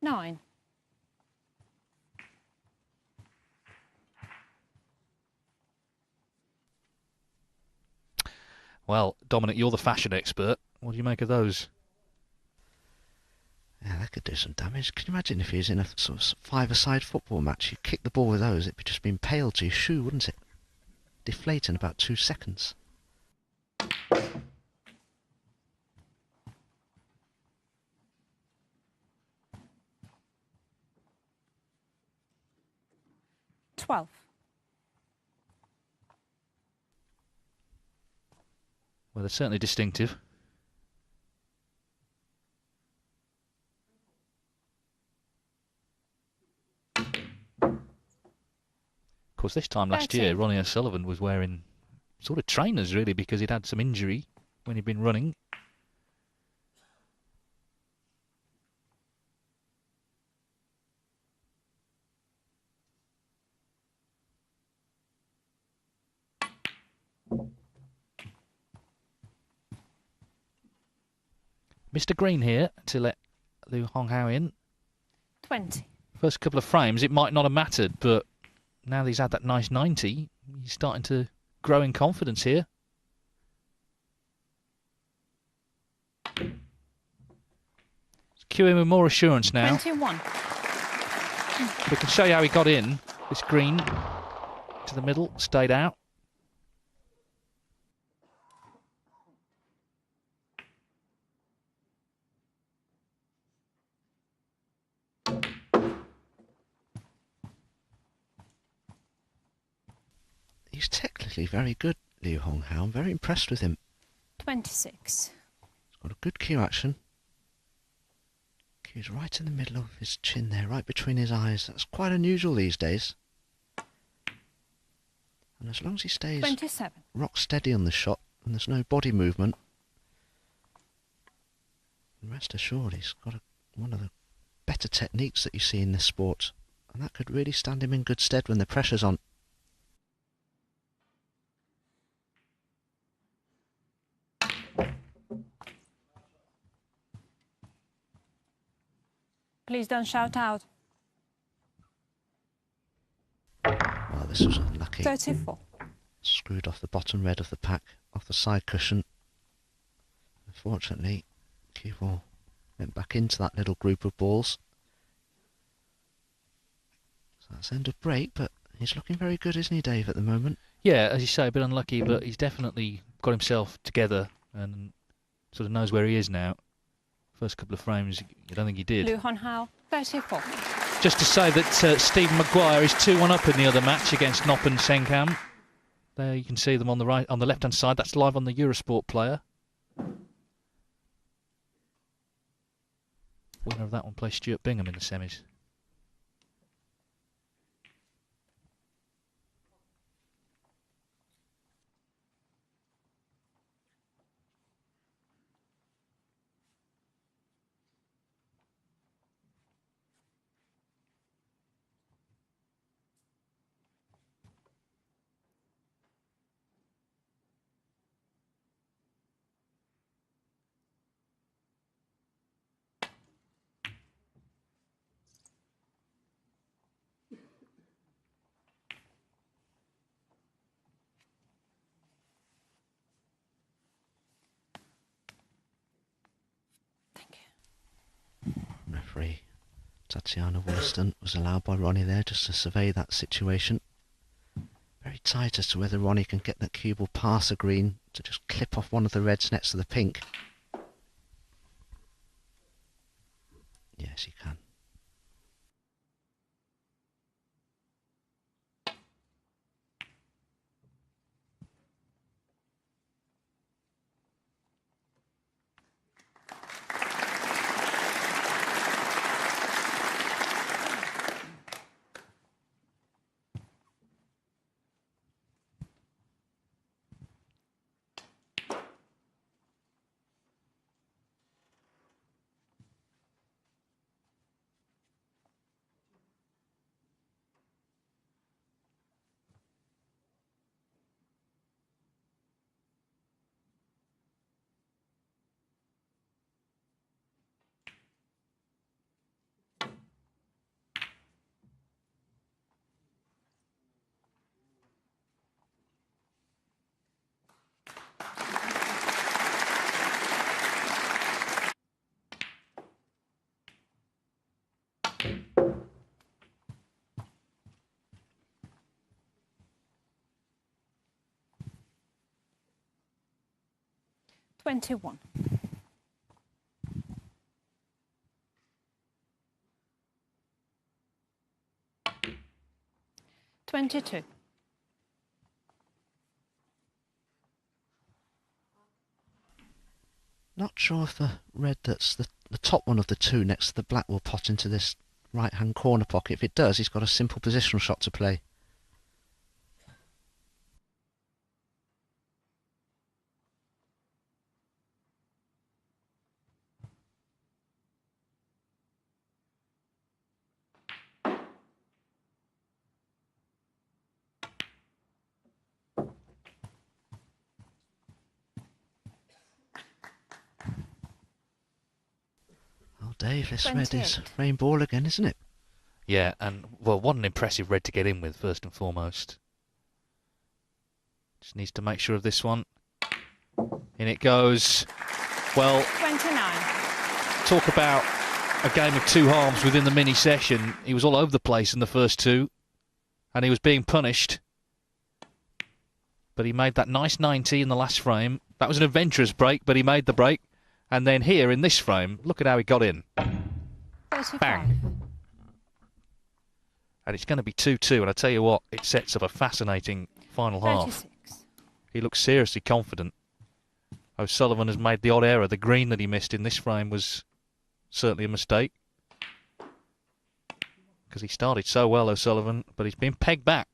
9. Well, Dominic, you're the fashion expert. What do you make of those? Yeah, that could do some damage. Can you imagine if he was in a sort of five-a-side football match? You kick the ball with those, it'd just be impaled to your shoe, wouldn't it? Deflate in about 2 seconds. 12. Well, they're certainly distinctive. Of course, this time last year, 13. Ronnie O'Sullivan was wearing sort of trainers, really, because he'd had some injury when he'd been running. Mr. Green here to let Liu Honghao in. 20. First couple of frames, it might not have mattered, but now that he's had that nice 90, he's starting to grow in confidence here. Cue him with more assurance now. 21. We can show you how he got in. This green to the middle, stayed out. He's technically very good, Liu Honghao. I'm very impressed with him. 26. He's got a good cue action. Cue's right in the middle of his chin there, right between his eyes. That's quite unusual these days. And as long as he stays 27. rock steady on the shot and there's no body movement, rest assured he's got one of the better techniques that you see in this sport. And that could really stand him in good stead when the pressure's on. Please don't shout out. Well, this was unlucky. 34. Screwed off the bottom red of the pack, off the side cushion. Unfortunately, cue ball went back into that little group of balls. So that's end of break, but he's looking very good, isn't he, Dave, at the moment? Yeah, as you say, a bit unlucky, but he's definitely got himself together and sort of knows where he is now. First couple of frames, I don't think he did. Liu Honghao 34. Just to say that Stephen Maguire is 2-1 up in the other match against Noppen Senkam. There you can see them on the right, on the left-hand side. That's live on the Eurosport player. Winner of that one plays Stuart Bingham in the semis. referee Tatiana Wollaston was allowed by Ronnie there just to survey that situation. Very tight as to whether Ronnie can get that cue ball past the green to just clip off one of the reds next to the pink. Yes, he can. $21. 22. Not sure if the red that's the top one of the two next to the black will pot into this right-hand corner pocket. If it does, he's got a simple positional shot to play. Dave, this red is rain ball again, isn't it? Yeah, and, well, what an impressive red to get in with, first and foremost. Just needs to make sure of this one. In it goes. Well, 29. Talk about a game of two harms within the mini session. He was all over the place in the first two, and he was being punished. But he made that nice 90 in the last frame. That was an adventurous break, but he made the break. And then here in this frame, look at how he got in. 35. Bang. And it's going to be 2-2, and I tell you what, it sets up a fascinating final 36. half. He looks seriously confident. O'Sullivan has made the odd error. The green that he missed in this frame was certainly a mistake. Because he started so well, O'Sullivan, but he's been pegged back.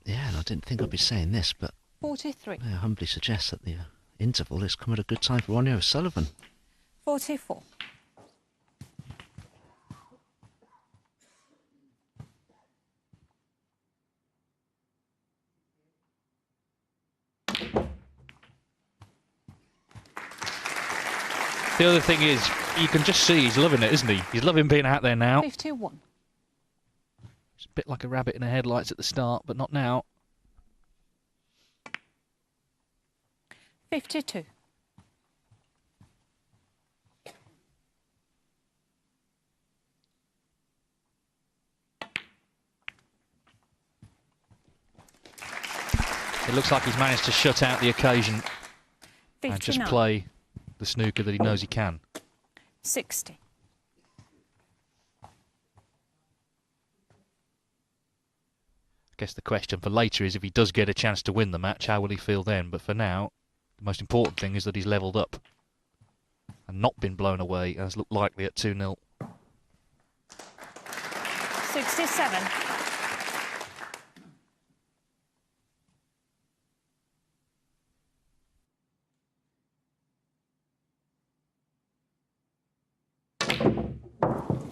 Yeah, and I didn't think I'd be saying this, but 43. I humbly suggest that the interval has come at a good time for Ronnie O'Sullivan. 44. The other thing is, you can just see he's loving it, isn't he? He's loving being out there now. 51. It's a bit like a rabbit in the headlights at the start, but not now. 52. It looks like he's managed to shut out the occasion 59. and just play the snooker that he knows he can. 60. I guess the question for later is if he does get a chance to win the match, how will he feel then? But for now, the most important thing is that he's levelled up and not been blown away, as looked likely at 2-0. 67.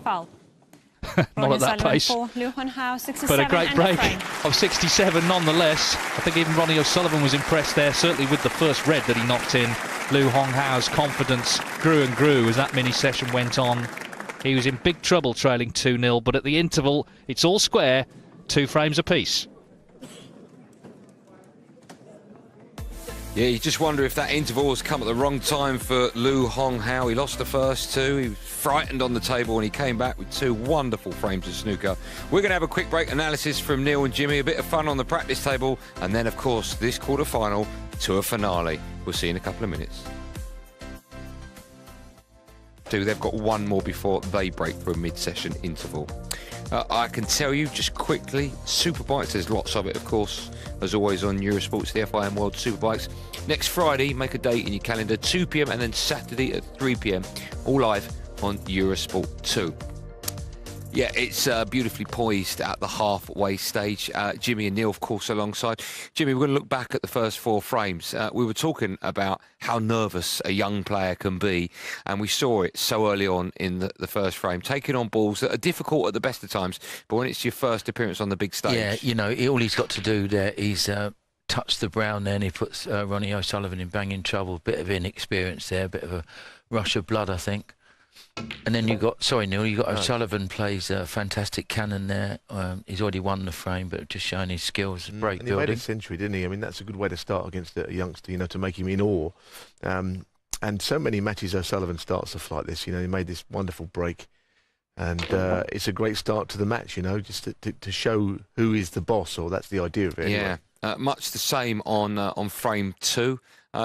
Foul. Not at that pace. Honghao, 67 But a great break frame. of 67 nonetheless. I think even Ronnie O'Sullivan was impressed there, certainly with the first red that he knocked in. Liu Honghao's confidence grew and grew as that mini session went on. He was in big trouble trailing 2-0, but at the interval, it's all square, 2 frames apiece. Yeah, you just wonder if that interval has come at the wrong time for Lu Honghao. He lost the first two. He was frightened on the table and he came back with two wonderful frames of snooker. We're going to have a quick break analysis from Neil and Jimmy, a bit of fun on the practice table, and then, of course, this quarter-final to a finale. We'll see you in a couple of minutes. They've got one more before they break for a mid-session interval. I can tell you just quickly, Superbikes, there's lots of it, of course, as always on Eurosport's, the FIM World Superbikes. Next Friday, make a date in your calendar, 2 p.m, and then Saturday at 3 p.m, all live on Eurosport 2. Yeah, it's beautifully poised at the halfway stage. Jimmy and Neil, of course, alongside. Jimmy, we're going to look back at the first four frames. We were talking about how nervous a young player can be, and we saw it so early on in the first frame, taking on balls that are difficult at the best of times, but when it's your first appearance on the big stage... Yeah, you know, all he's got to do there is touch the brown there, and he puts Ronnie O'Sullivan in banging trouble. Bit of inexperience there, a bit of a rush of blood, I think. And then you got, sorry Neil, you got O'Sullivan plays a fantastic cannon there. He's already won the frame, but just showing his skills, break and he building. made a century, didn't he? I mean, that's a good way to start against a youngster, you know, to make him in awe. And so many matches O'Sullivan starts off like this, you know, he made this wonderful break. And it's a great start to the match, you know, just to show who is the boss, or that's the idea of it. Anyway. Yeah, much the same on frame two.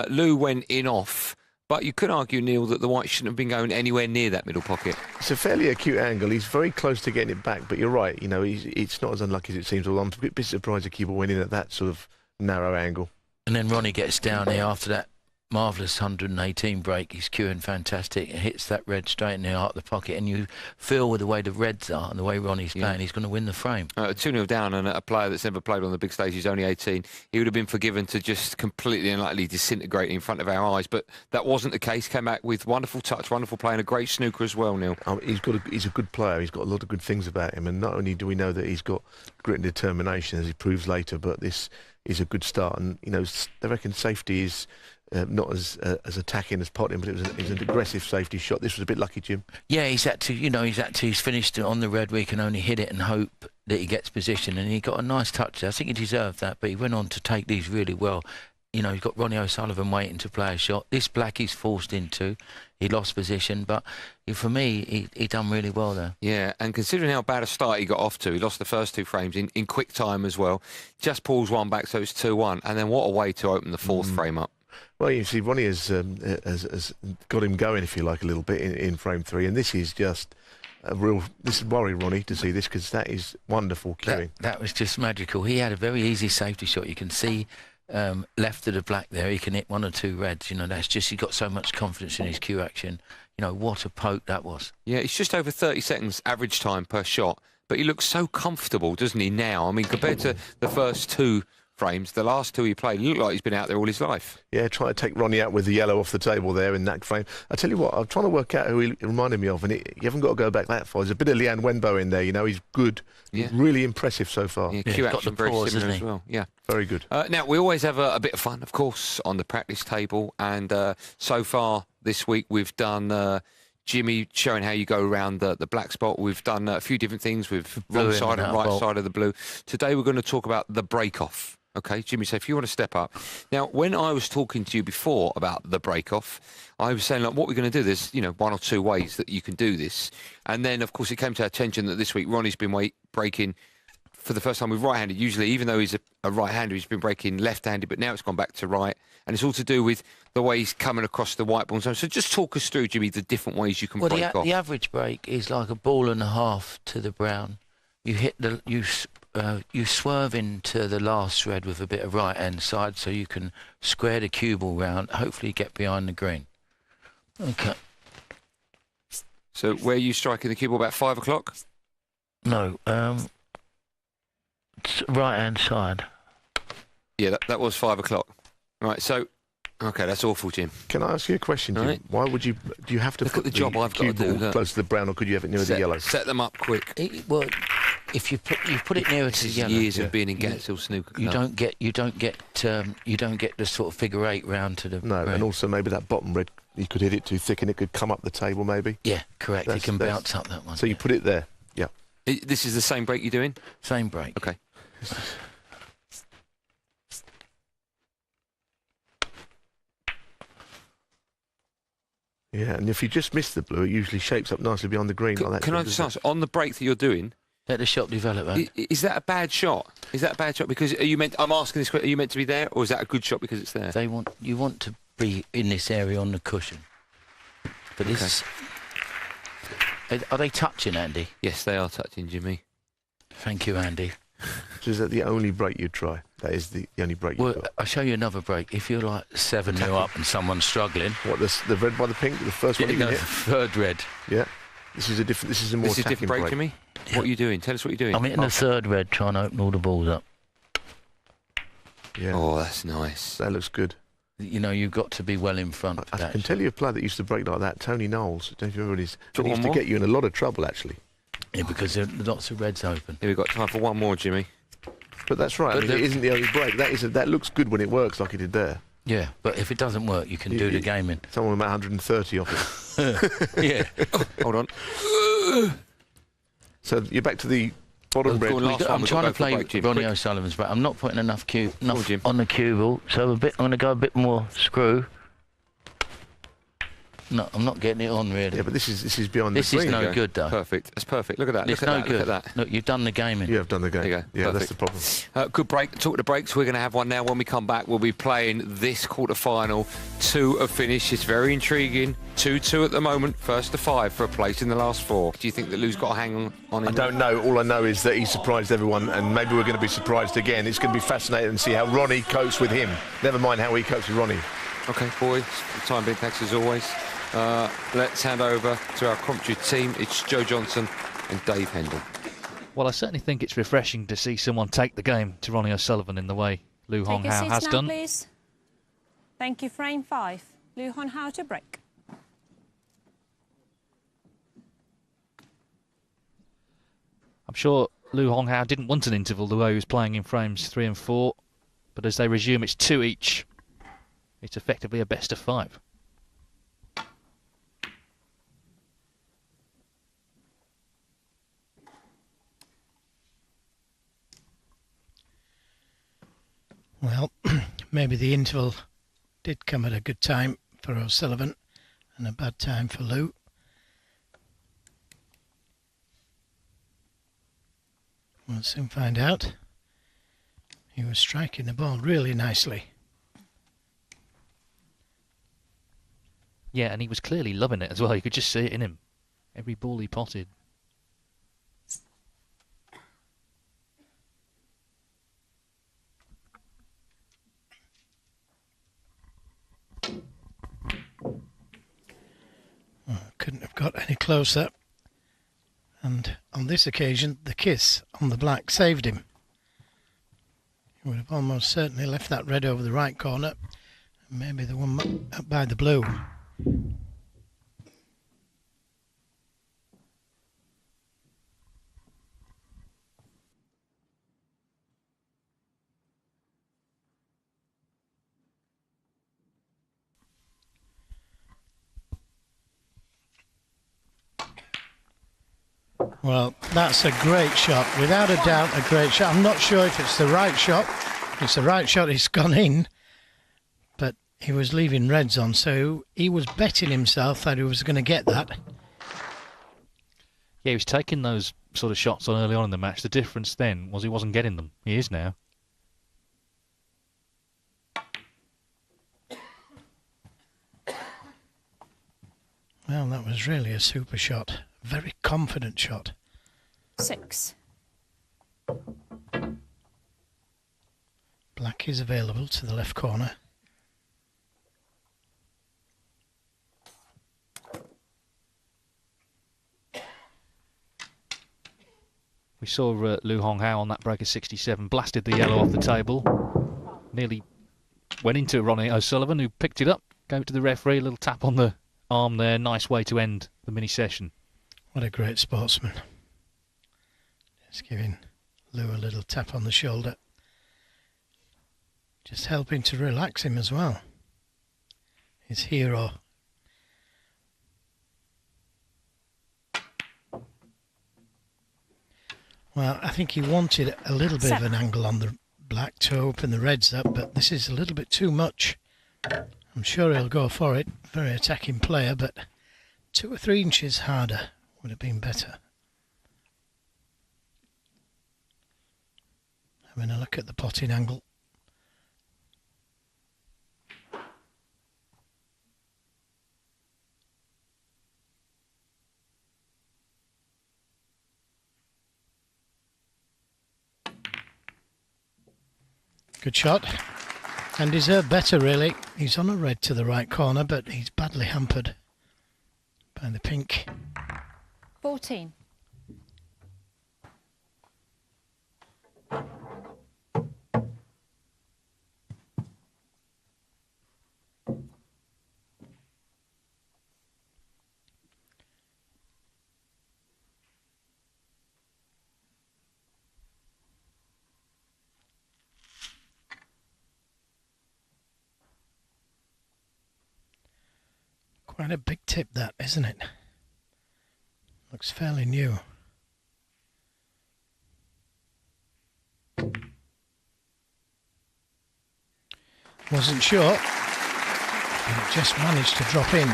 Lou went in off. But you could argue, Neil, that the white shouldn't have been going anywhere near that middle pocket. It's a fairly acute angle. He's very close to getting it back, but you're right. You know, it's not as unlucky as it seems. Although I'm a bit surprised the keeper went in at that sort of narrow angle. And then Ronnie gets down here after that marvellous 118 break. He's cueing fantastic. It hits that red straight in the heart of the pocket, and you feel with the way the reds are and the way Ronnie's playing, he's going to win the frame. 2-0 down, and a player that's never played on the big stage, he's only 18. He would have been forgiven to just completely and utterly disintegrate in front of our eyes, but that wasn't the case. Came back with wonderful touch, wonderful play, and a great snooker as well, Neil. He's a good player. He's got a lot of good things about him, and not only do we know that he's got grit and determination, as he proves later, but this is a good start. And you know, I reckon safety is not as attacking as Potting, but it was an aggressive safety shot. This was a bit lucky, Jim. Yeah, he's finished on the red where he can only hit it and hope that he gets position, and he got a nice touch there. I think he deserved that, but he went on to take these really well. You know, he's got Ronnie O'Sullivan waiting to play a shot. This black he's forced into. He lost position, but for me, he done really well there. Yeah, and considering how bad a start he got off to, he lost the first two frames in quick time as well. Just pulls one back, so it's 2-1, and then what a way to open the fourth frame up. Well, you see, Ronnie has got him going, if you like, a little bit in frame three, and this is just a real. This is worry Ronnie to see this, because that is wonderful cueing. That was just magical. He had a very easy safety shot. You can see left of the black there, he can hit one or two reds. You know, that's just, he got so much confidence in his cue action. You know, what a poke that was. Yeah, it's just over 30 seconds average time per shot, but he looks so comfortable, doesn't he, now? I mean, compared to the first two frames, the last two he played, he looked like he's been out there all his life. Yeah, trying to take Ronnie out with the yellow off the table there in that frame. I tell you what, I'm trying to work out who he reminded me of, and you haven't got to go back that far. There's a bit of Lian Wenbo in there, you know, he's good. Yeah. Really impressive so far. Yeah, cue action very similar as well. Yeah. Very good. Now, we always have a bit of fun, of course, on the practice table, and so far this week we've done Jimmy showing how you go around the black spot. We've done a few different things with wrong side and right side of the blue. Today we're going to talk about the break-off. Okay, Jimmy, so if you want to step up. Now, when I was talking to you before about the break-off, I was saying, like, what we're going to do, there's, you know, one or two ways that you can do this. And then, of course, it came to our attention that this week Ronnie's been breaking for the first time with right-handed. Usually, even though he's a right-hander, he's been breaking left-handed, but now it's gone back to right. And it's all to do with the way he's coming across the white ball zone. So just talk us through, Jimmy, the different ways you can break off. The average break is like a ball and a half to the brown. You hit you swerve into the last thread with a bit of right-hand side, so you can square the cue ball round, hopefully get behind the green. Okay. So where are you striking the cue ball, about 5 o'clock? No, right-hand side. Yeah, that was 5 o'clock. Right, so... Okay, that's awful, Jim. Can I ask you a question, Jim? Right. Why would you... Do you have to put the job I've got to do close to the brown, or could you have it near the yellow? Set them up quick. Well, if you put it nearer to the yellow, years of being in Gatshill snooker. You don't get the sort of figure eight round to the. No, and also maybe that bottom red, you could hit it too thick and it could come up the table, maybe. Yeah, correct. You can bounce up that one. So you put it there. Yeah. This is the same break you're doing. Same break. Okay. Yeah, and if you just miss the blue, it usually shapes up nicely behind the green like that. Can I just ask, on the break that you're doing, Let the shot develop, man. is that a bad shot? Is that a bad shot? Because are you meant? I'm asking this question. Are you meant to be there, or is that a good shot because it's there? You want to be in this area on the cushion. But this... Are they touching, Andy? Yes, they are touching, Jimmy. Thank you, Andy. So is that the only break you'd try? That is the only break you've Well, got. I'll show you another break. If you're like 7-0 up and someone's struggling... What, the red by the pink, the first one you no, can the hit? third red. Yeah. This is a more This is a different break, Jimmy. What are you doing? Tell us what you're doing. I'm hitting the third red, trying to open all the balls up. Yeah. Oh, that's nice. That looks good. You know, you've got to be well in front for I that. can tell you a player that used to break like that, Tony Knowles. Don't you remember his? Do He you used want to more? get you in a lot of trouble, actually. Yeah, because there are lots of reds open. Here we've got time for one more, Jimmy. But that's right. But I mean, it isn't the only break. That looks good when it works, like he did there. Yeah, but if it doesn't work, you can do the gaming. Someone about 130 off it. Yeah. Hold on. So you're back to the bottom red. Go on, last one. I'm We've trying got to to go for play break, Jim. Ronnie Quick. O'Sullivan's back. I'm not putting enough Jim. on the cue ball, so I'm going to go a bit more screw. No, I'm not getting it on really. Yeah, but this is beyond This the is green. no good though. Perfect. That's perfect. Look at that. It's Look at no that. good. Look at that. Look, you've done the gaming. You have done the game. There you go. Yeah, Perfect. that's the problem. Good break. Talk to breaks. We're going to have one now. When we come back, we'll be playing this quarter-final. 2 have finished. It's very intriguing. 2-2 at the moment. First to 5 for a place in the last 4. Do you think that Lou's got to hang on I him? don't know. All I know is that he surprised everyone, and maybe we're going to be surprised again. It's going to be fascinating to see how Ronnie copes with him. Never mind how he copes with Ronnie. Okay, boys. For the time being, thanks as always. Let's hand over to our commentary team. It's Joe Johnson and Dave Hendon. Well, I certainly think it's refreshing to see someone take the game to Ronnie O'Sullivan in the way Lu Take your Honghao seats has now, done. please. Thank you. Frame 5. Lu Honghao to break. I'm sure Lu Honghao didn't want an interval the way he was playing in frames 3 and 4, but as they resume, it's 2 each. It's effectively a best of 5. Well, maybe the interval did come at a good time for O'Sullivan and a bad time for Lou. We'll soon find out. He was striking the ball really nicely. Yeah, and he was clearly loving it as well. You could just see it in him. Every ball he potted. Couldn't have got any closer. And on this occasion, the kiss on the black saved him. He would have almost certainly left that red over the right corner. Maybe the one up by the blue. Well, that's a great shot. Without a doubt, a great shot. I'm not sure if it's the right shot. If it's the right shot, it's gone in. But he was leaving reds on, so he was betting himself that he was going to get that. Yeah, he was taking those sort of shots on early on in the match. The difference then was he wasn't getting them. He is now. Well, that was really a super shot. Very confident shot. 6. Black is available to the left corner. We saw Lu Honghao on that break of 67, blasted the yellow off the table. Nearly went into Ronnie O'Sullivan, who picked it up, gave it to the referee, a little tap on the arm there. Nice way to end the mini session. What a great sportsman. Just giving Lou a little tap on the shoulder. Just helping to relax him as well. His hero. Well, I think he wanted a little bit of an angle on the black to open the reds up, but this is a little bit too much. I'm sure he'll go for it. Very attacking player, but 2 or 3 inches harder would have been better. Having a look at the potting angle. Good shot. And deserved better, really. He's on a red to the right corner, but he's badly hampered by the pink. 14. Quite a big tip that, isn't it? Looks fairly new. Wasn't sure, but it just managed to drop in.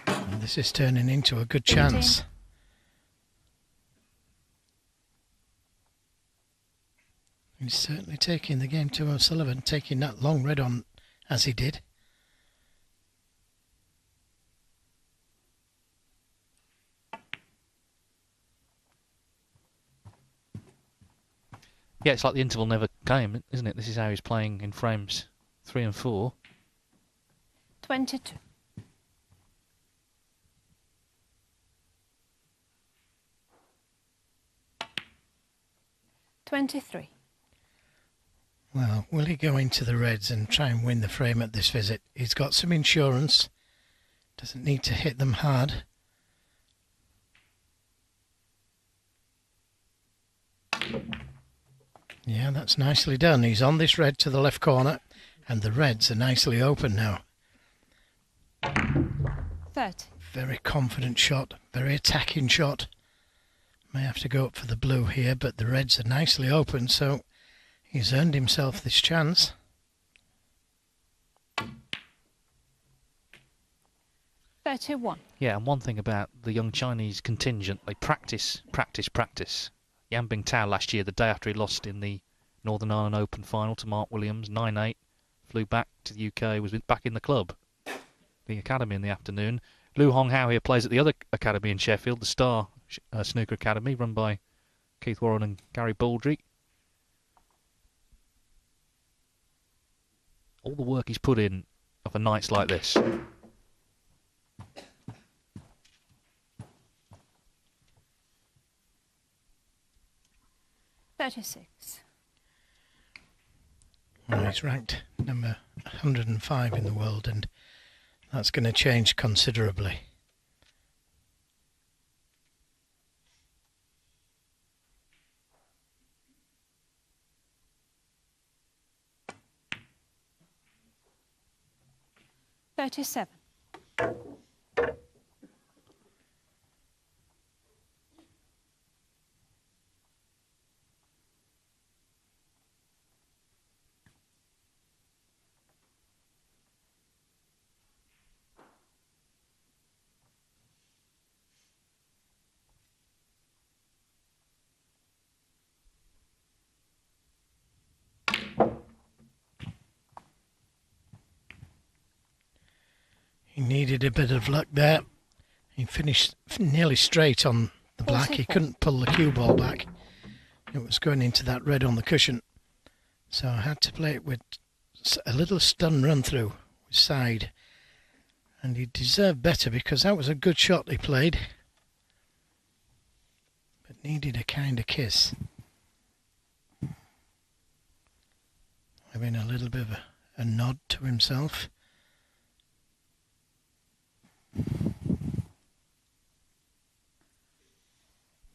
And this is turning into a good chance. He's certainly taking the game to O'Sullivan, taking that long red on as he did. Yeah, it's like the interval never came, isn't it? This is how he's playing in frames 3 and 4. 22. $23. Well, will he go into the reds and try and win the frame at this visit? He's got some insurance. Doesn't need to hit them hard. Yeah, that's nicely done. He's on this red to the left corner, and the reds are nicely open now. 30. Very confident shot, very attacking shot. May have to go up for the blue here, but the reds are nicely open, so he's earned himself this chance. 31. Yeah, and one thing about the young Chinese contingent, they practice. Yan Bingtao last year, the day after he lost in the Northern Ireland Open final to Mark Williams, 9-8, flew back to the UK, was back in the club, the academy in the afternoon. Liu Honghao here plays at the other academy in Sheffield, the Star Snooker Academy, run by Keith Warren and Gary Baldry. All the work he's put in for nights like this. 36. Well, he's ranked number 105 in the world, and that's going to change considerably. $37. He needed a bit of luck there. He finished nearly straight on the black. He couldn't pull the cue ball back. It was going into that red on the cushion. So I had to play it with a little stun run through with side. And he deserved better because that was a good shot he played. But needed a kind of kiss. Having a little bit of a nod to himself.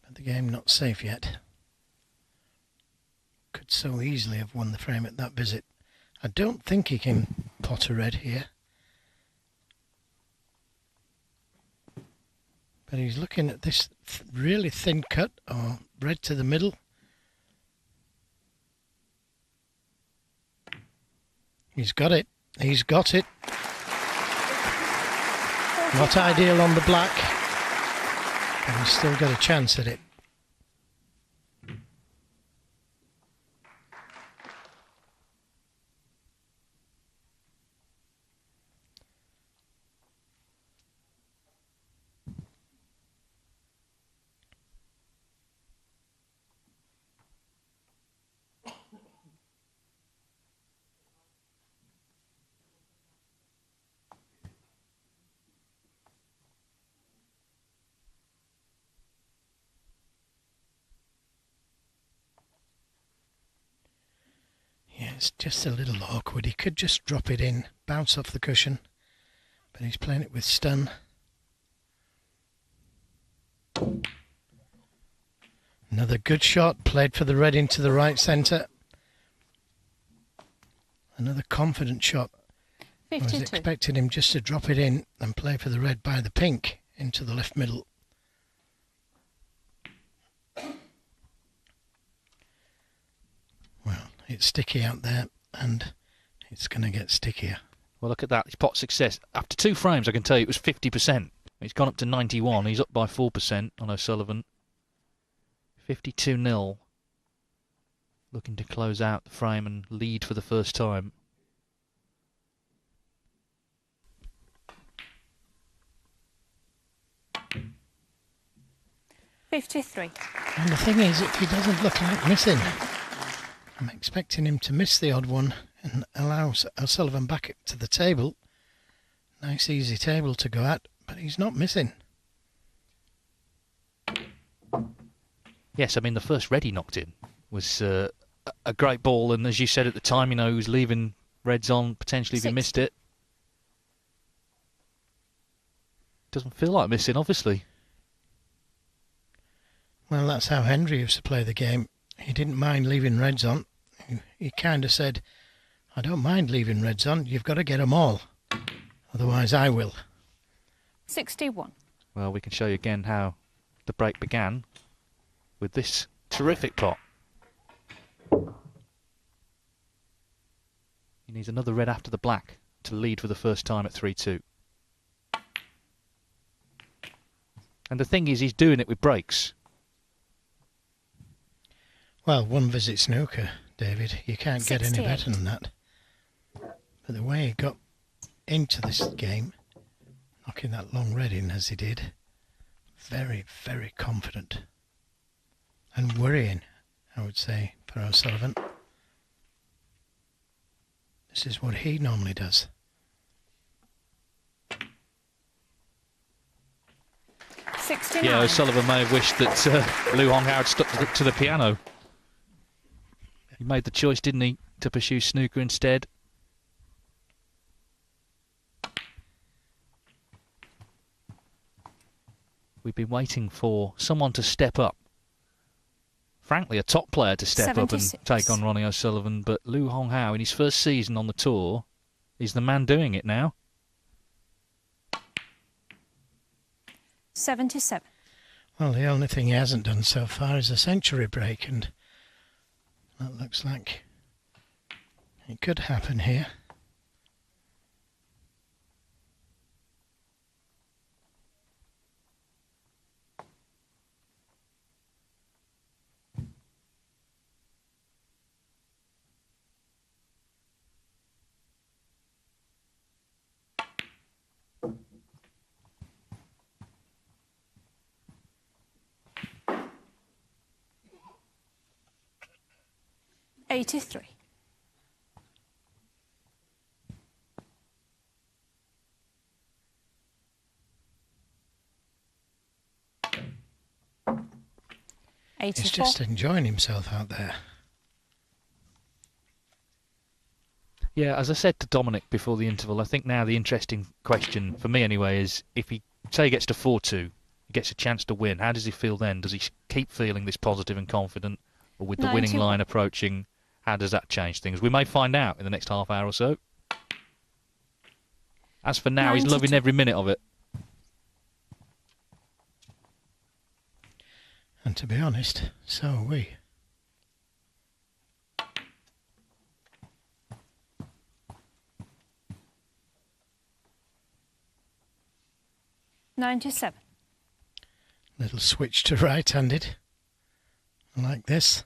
But the game not safe yet. Could so easily have won the frame at that visit. I don't think he can pot a red here. But he's looking at this really thin cut or red to the middle. He's got it. He's got it. Not ideal on the black, but he's still got a chance at it. Yeah, it's just a little awkward. He could just drop it in, bounce off the cushion, but he's playing it with stun. Another good shot, played for the red into the right centre. Another confident shot. 52. I was expecting him just to drop it in and play for the red by the pink into the left middle. Well, it's sticky out there, and it's going to get stickier. Well, look at that. His pot success. After 2 frames, I can tell you it was 50%. He's gone up to 91. He's up by 4% on O'Sullivan. 52-0. Looking to close out the frame and lead for the first time. $53. And the thing is, he doesn't look like missing. I'm expecting him to miss the odd one and allow O'Sullivan back to the table. Nice easy table to go at, but he's not missing. Yes, I mean, the first red he knocked in was a great ball, and as you said at the time, you know, he was leaving reds on, potentially if he missed it. Doesn't feel like missing, obviously. Well, that's how Henry used to play the game. He didn't mind leaving reds on. He kind of said, I don't mind leaving reds on, you've got to get them all. Otherwise I will. 61. Well, we can show you again how the break began with this terrific pot. He needs another red after the black to lead for the first time at 3-2. And the thing is, he's doing it with breaks. Well, one visit snooker, David. You can't get any better than that. But the way he got into this game, knocking that long red in as he did, very, very confident. And worrying, I would say, for O'Sullivan. This is what he normally does. 69. Yeah, O'Sullivan may have wished that Lu Honghao had stuck to the piano. He made the choice, didn't he, to pursue snooker instead. We've been waiting for someone to step up. Frankly, a top player to step 76. up and take on Ronnie O'Sullivan, but Lu Honghao, in his first season on the tour, is the man doing it now. 77. Well, the only thing he hasn't done so far is a century break, and that looks like it could happen here. $83. He's just enjoying himself out there. Yeah, as I said to Dominic before the interval, I think now the interesting question, for me anyway, is if he, say, gets to 4-2, he gets a chance to win, how does he feel then? Does he keep feeling this positive and confident? Or with the winning 91. line approaching, how does that change things? We may find out in the next half hour or so. As for now, he's 92. loving every minute of it. And to be honest, so are we. 97. Little switch to right-handed. Like this.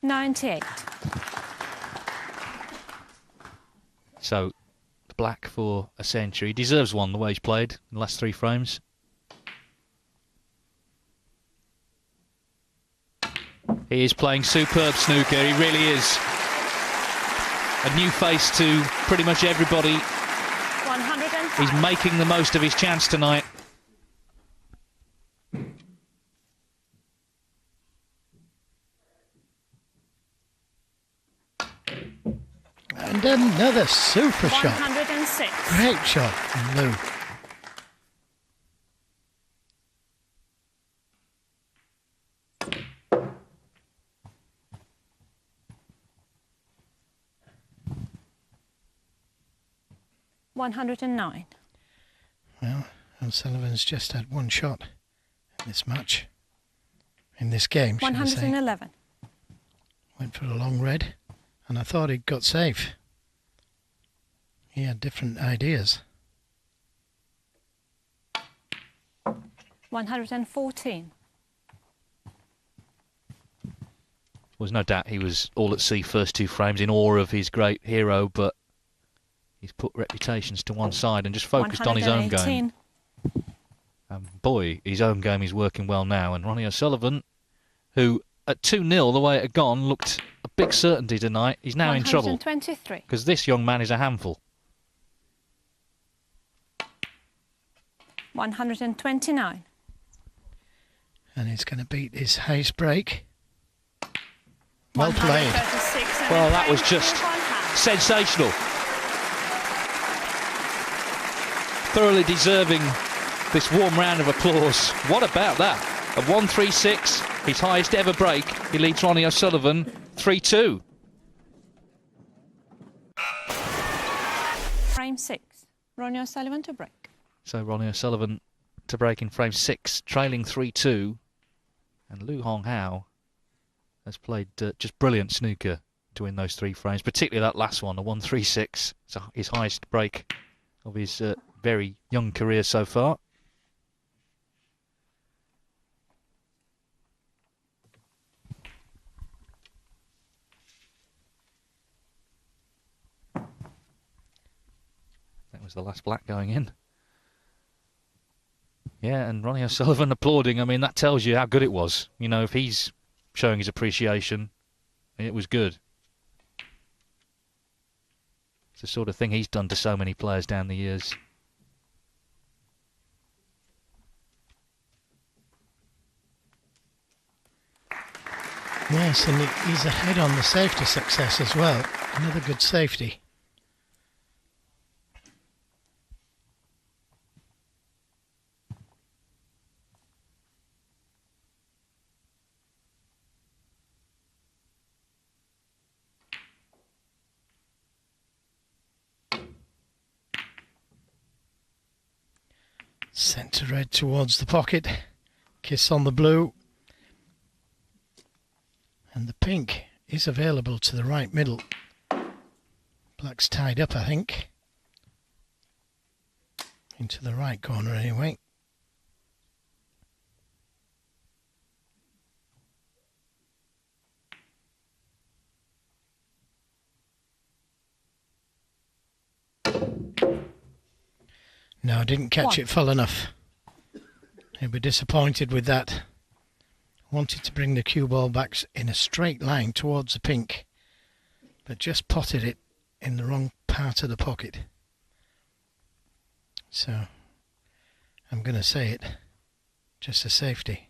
98. So, the black for a century. He deserves one the way he's played in the last 3 frames. He is playing superb snooker, he really is. A new face to pretty much everybody. 105. He's making the most of his chance tonight. And another super shot. 106. Great shot from Lou. $109. Well, O'Sullivan's just had 1 shot in this match. In this game, should I say. 111. Went for a long red, and I thought he'd got safe. He had different ideas. 114. There's no doubt he was all at sea first 2 frames in awe of his great hero, but he's put reputations to one side and just focused on his own game. 118. And boy, his own game is working well now. And Ronnie O'Sullivan, who at 2-0 the way it had gone, looked a big certainty tonight. He's now in trouble 123. because this young man is a handful. 129. And he's going to beat his highest break. Well played. 136, and Well, a that was frame just to Honghao. sensational. Thoroughly deserving this warm round of applause. What about that? A 136, his highest ever break. He leads Ronnie O'Sullivan 3-2. Frame 6. Ronnie O'Sullivan to break. So Ronnie O'Sullivan to break in frame 6, trailing 3-2. And Lu Honghao has played just brilliant snooker to win those 3 frames, particularly that last one, a 136. It's his highest break of his very young career so far. That was the last black going in. Yeah, and Ronnie O'Sullivan applauding. I mean, that tells you how good it was. You know, if he's showing his appreciation, it was good. It's the sort of thing he's done to so many players down the years. Yes, and he's ahead on the safety success as well. Another good safety. Centre red towards the pocket. Kiss on the blue. And the pink is available to the right middle. Black's tied up, I think. Into the right corner anyway. No, I didn't catch it full enough. He'll be disappointed with that. Wanted to bring the cue ball back in a straight line towards the pink, but just potted it in the wrong part of the pocket. So, I'm going to say it, just a safety.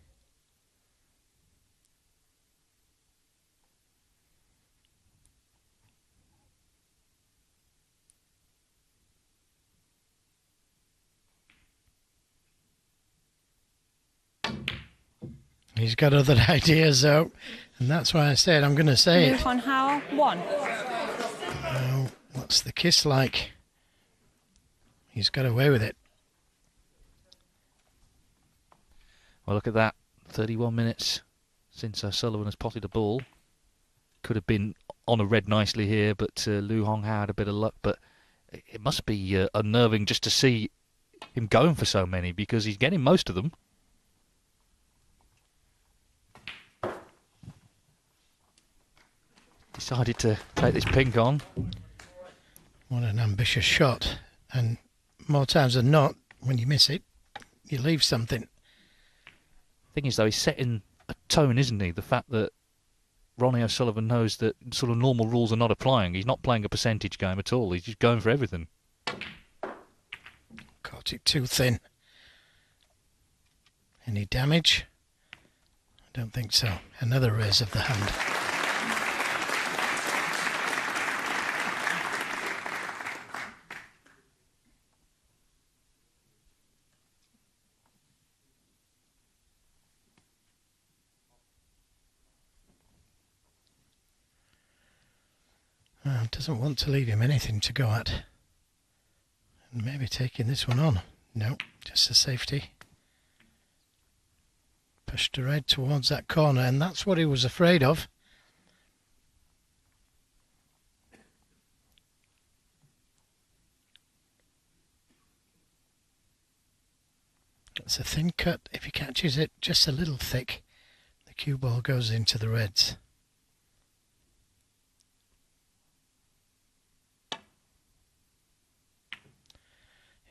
He's got other ideas though, and that's why I said I'm going to say it. Honghao 1. Oh, what's the kiss like? He's got away with it. Well, look at that. 31 minutes since O'Sullivan has potted a ball. Could have been on a red nicely here, but Lu Honghao had a bit of luck. But it must be unnerving just to see him going for so many, because he's getting most of them. Decided to take this pink on. What an ambitious shot. And more times than not, when you miss it, you leave something. Thing is, though, he's setting a tone, isn't he? The fact that Ronnie O'Sullivan knows that sort of normal rules are not applying. He's not playing a percentage game at all. He's just going for everything. Caught it too thin. Any damage? I don't think so. Another raise of the hand. Doesn't want to leave him anything to go at. And maybe taking this one on. No, just a safety. Pushed the red towards that corner, and that's what he was afraid of. It's a thin cut. If he catches it just a little thick, the cue ball goes into the reds.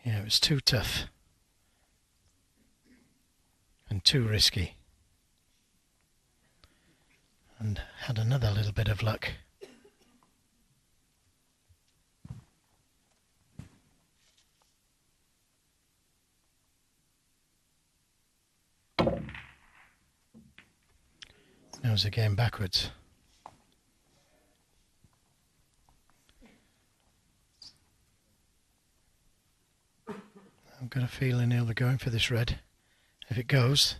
Yeah, it was too tough and too risky, and had another little bit of luck. Now it's again backwards. I've got a feeling he'll be going for this red. If it goes.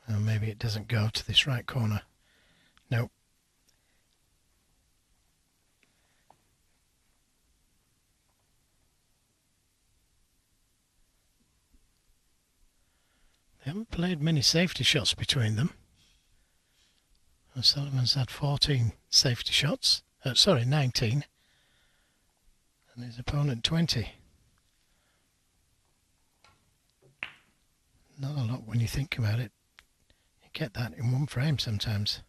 Well, maybe it doesn't go to this right corner. Nope. They haven't played many safety shots between them. O'Sullivan's had 14 safety shots. Sorry, 19. And his opponent 20. Not a lot when you think about it. You get that in one frame sometimes.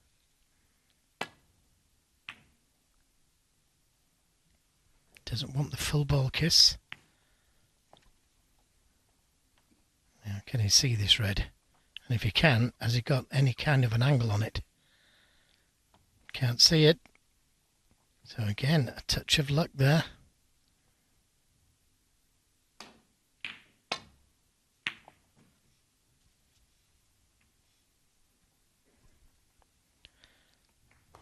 Doesn't want the full ball kiss. Now, can he see this red? And if he can, has he got any kind of an angle on it? Can't see it. So again, a touch of luck there.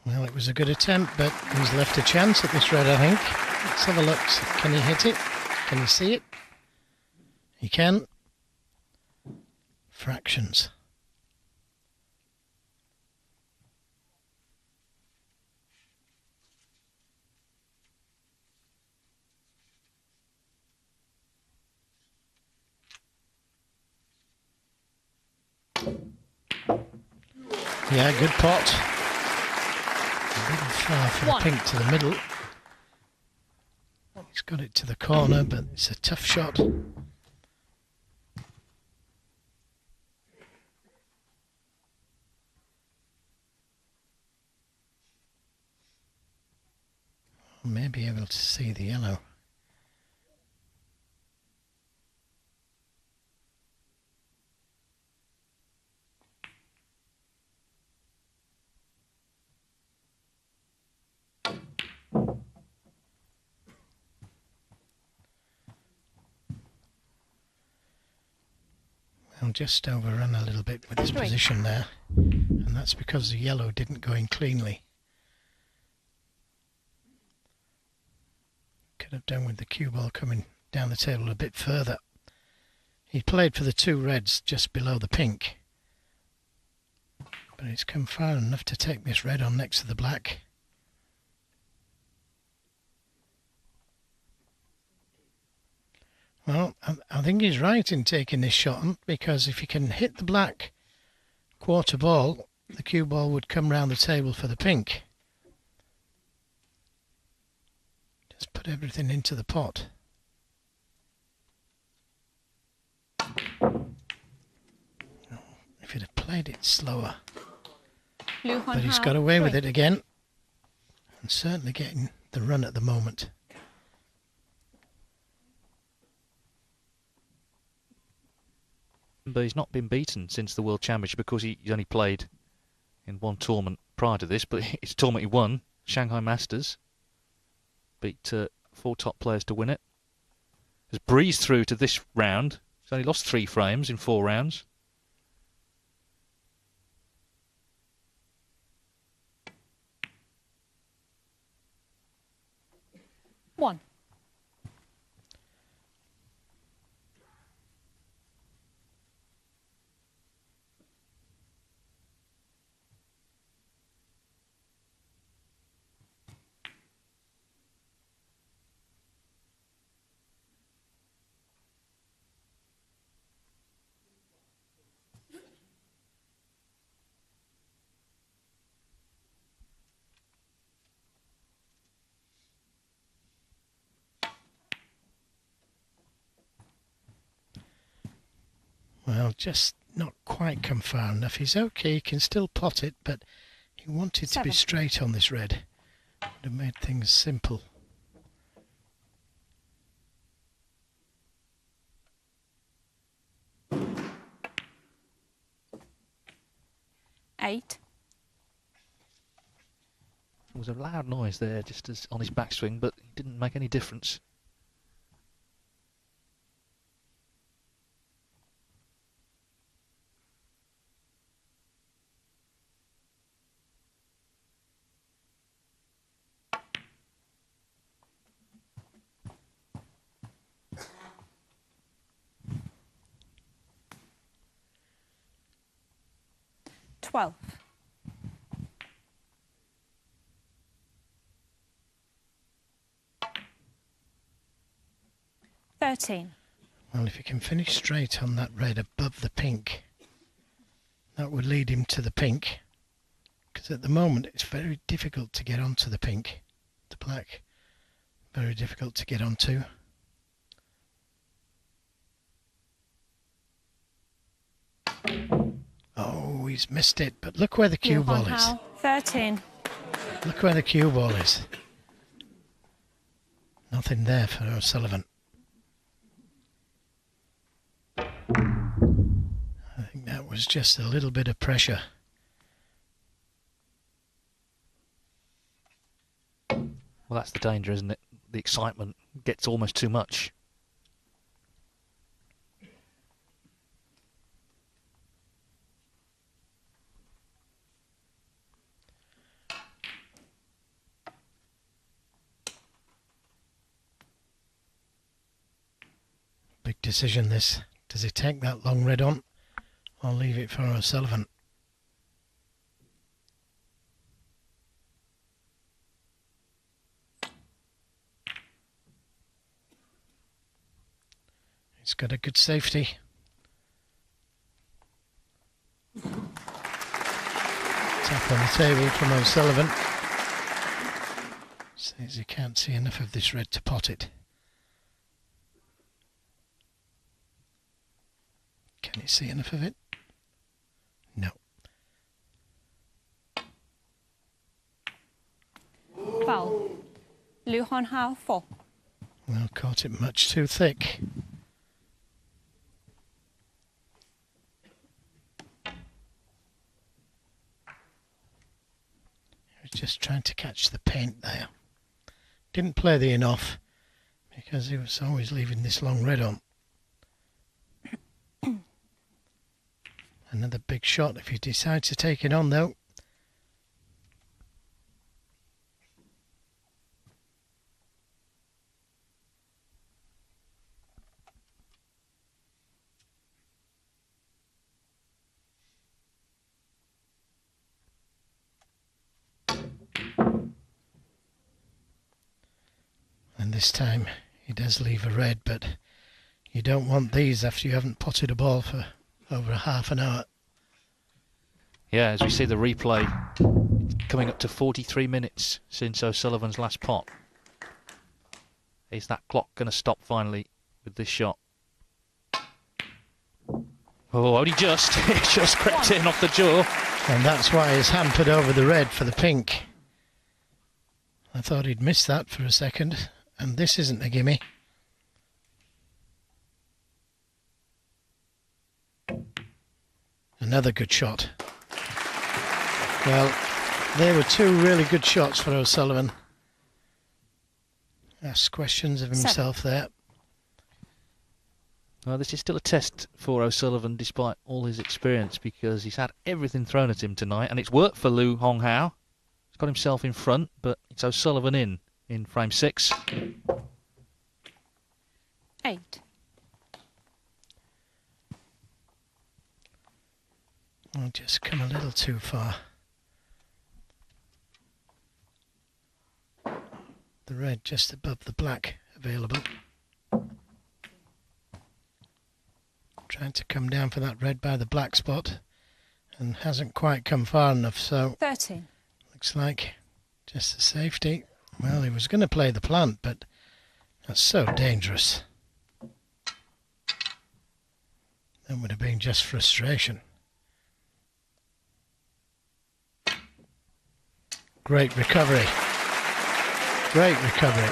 Well, it was a good attempt, but he's left a chance at this red, I think. Let's have a look. Can he hit it? Can he see it? He can. Fractions. Yeah, good pot. A little far for the pink to the middle. He's got it to the corner, but it's a tough shot. May be able to see the yellow. Well, just overrun a little bit with his position there, and that's because the yellow didn't go in cleanly. Could have done with the cue ball coming down the table a bit further. He played for the two reds just below the pink, but it's come far enough to take this red on next to the black. Well, I think he's right in taking this shot on, because if he can hit the black quarter ball, the cue ball would come round the table for the pink. Let's put everything into the pot. If he'd have played it slower. Liu But he's Honghao, got away with 3. it again. And certainly getting the run at the moment. But he's not been beaten since the World Championship because he's only played in one tournament prior to this, but it's a tournament he won, Shanghai Masters. Beat 4 top players to win it. Has breezed through to this round. He's only lost 3 frames in 4 rounds. One. Well, just not quite come far enough. He's okay, he can still pot it, but he wanted to be 7. straight on this red. Would have made things simple. Eight. There was a loud noise there just as on his backswing, but it didn't make any difference. Twelve. Well, if he can finish straight on that red above the pink, that would lead him to the pink. Because at the moment it's very difficult to get onto the pink. The black, very difficult to get onto. Oh, he's missed it, but look where the cue Liu ball is. Honghao, 13. Look where the cue ball is. Nothing there for O'Sullivan. I think that was just a little bit of pressure. Well, that's the danger, isn't it? The excitement gets almost too much. Big decision this. Does he take that long red on or leave it for O'Sullivan? He's got a good safety. Tap on the table from O'Sullivan. Says he can't see enough of this red to pot it. Can you see enough of it? No. Foul. Liu Honghao, 4. Well, caught it much too thick. He was just trying to catch the paint there. Didn't play the in off because he was always leaving this long red on. Another big shot if he decides to take it on though. And this time he does leave a red, but you don't want these after you haven't potted a ball for over a half an hour. Yeah, as we see the replay, coming up to 43 minutes since O'Sullivan's last pot. Is that clock going to stop finally with this shot? Oh, only just. It just crept in off the jaw. And that's why he's hampered over the red for the pink. I thought he'd missed that for a second. And this isn't a gimme. Another good shot. Well, they were two really good shots for O'Sullivan. Asked questions of himself there. Well, this is still a test for O'Sullivan despite all his experience, because he's had everything thrown at him tonight, and it's worked for Lu Honghao. He's got himself in front, but it's O'Sullivan in frame 6. 8. I'll just come a little too far. The red just above the black available. Trying to come down for that red by the black spot and hasn't quite come far enough, so 13. looks like just a safety. Well, he was going to play the plant, but that's so dangerous. That would have been just frustration. Great recovery. Great recovery.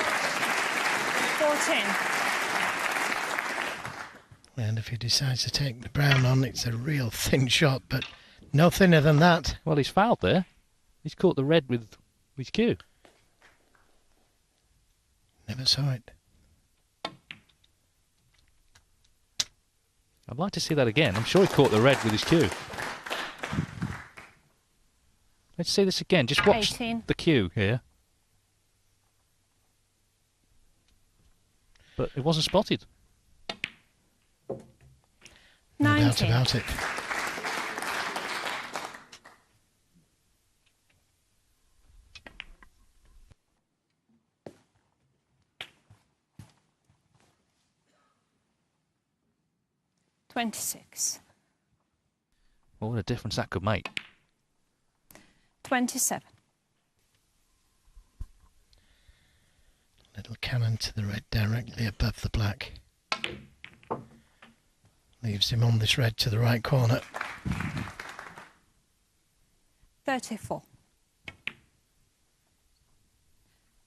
14. And if he decides to take the brown on, it's a real thin shot, but no thinner than that. Well, he's fouled there. He's caught the red with cue. Never saw it. I'd like to see that again. I'm sure he caught the red with his cue. Let's see this again. Just watch 18. the cue here. But it wasn't spotted. No doubt 19. about it. $26. Well, what a difference that could make. 27. Little cannon to the red directly above the black. Leaves him on this red to the right corner. 34.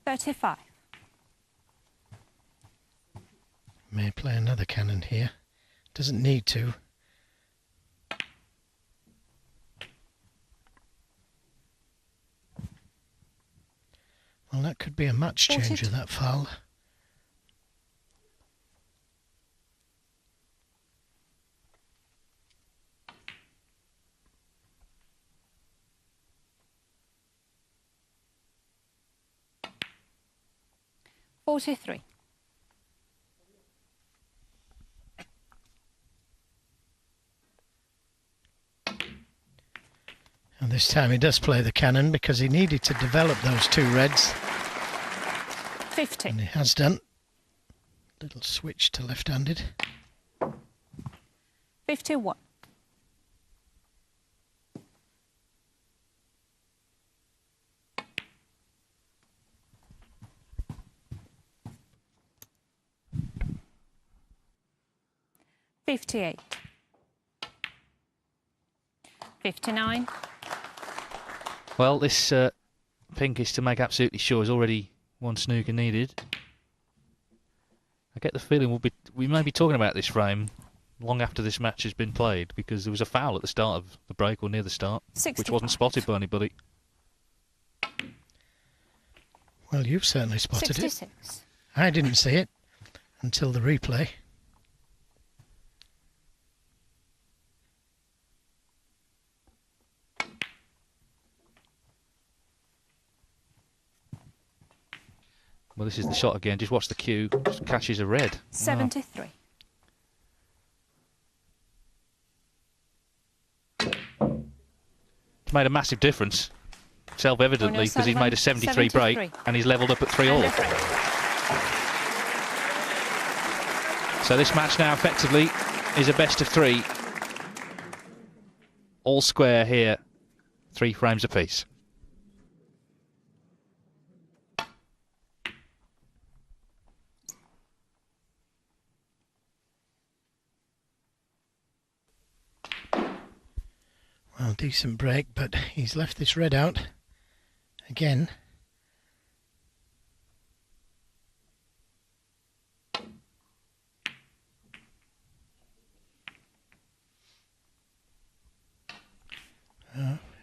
35. May play another cannon here. Doesn't need to. Well, that could be a match changer, that foul. $43. And this time he does play the cannon because he needed to develop those two reds. 50. And he has done. Little switch to left-handed. 51. $58. 59. Well, this pink is to make absolutely sure is already one snooker needed. I get the feeling we may be talking about this frame long after this match has been played, because there was a foul at the start of the break, or near the start, 65. which wasn't spotted by anybody. Well, you've certainly spotted 66. it. I didn't see it until the replay. Well, this is the shot again. Just watch the cue. Just catches a red. 73. It's made a massive difference, self-evidently, because he's made a 73 break and he's levelled up at 3 all. So this match now effectively is a best of 3. All square here, 3 frames apiece. Well, decent break, but he's left this red out again.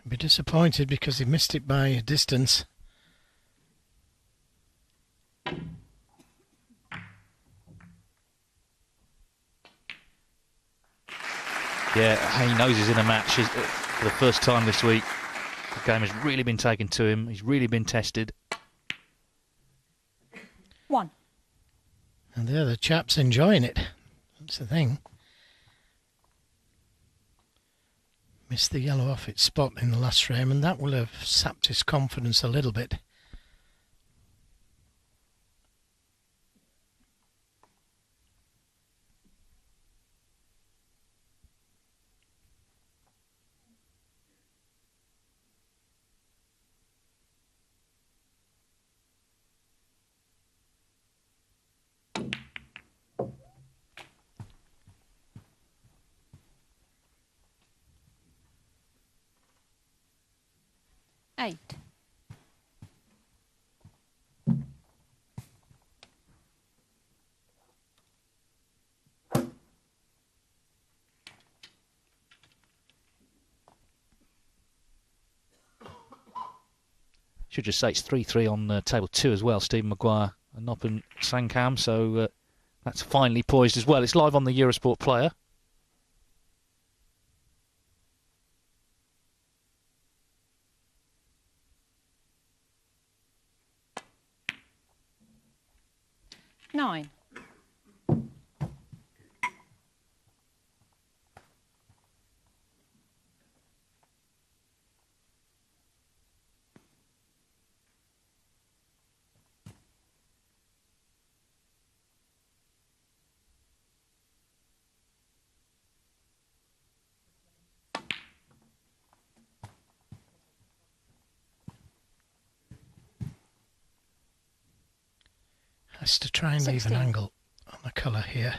Be disappointed because he missed it by a distance. Yeah, he knows he's in a match for the first time this week. The game has really been taken to him. He's really been tested. 1. And the other chap's enjoying it. That's the thing. Missed the yellow off its spot in the last frame, and that will have sapped his confidence a little bit. Eight. Should just say it's 3-3 on table 2 as well. Stephen Maguire and Noppen Sankam, so that's finely poised as well. It's live on the Eurosport player. Nine. Has to try and leave an 16. angle on the colour here.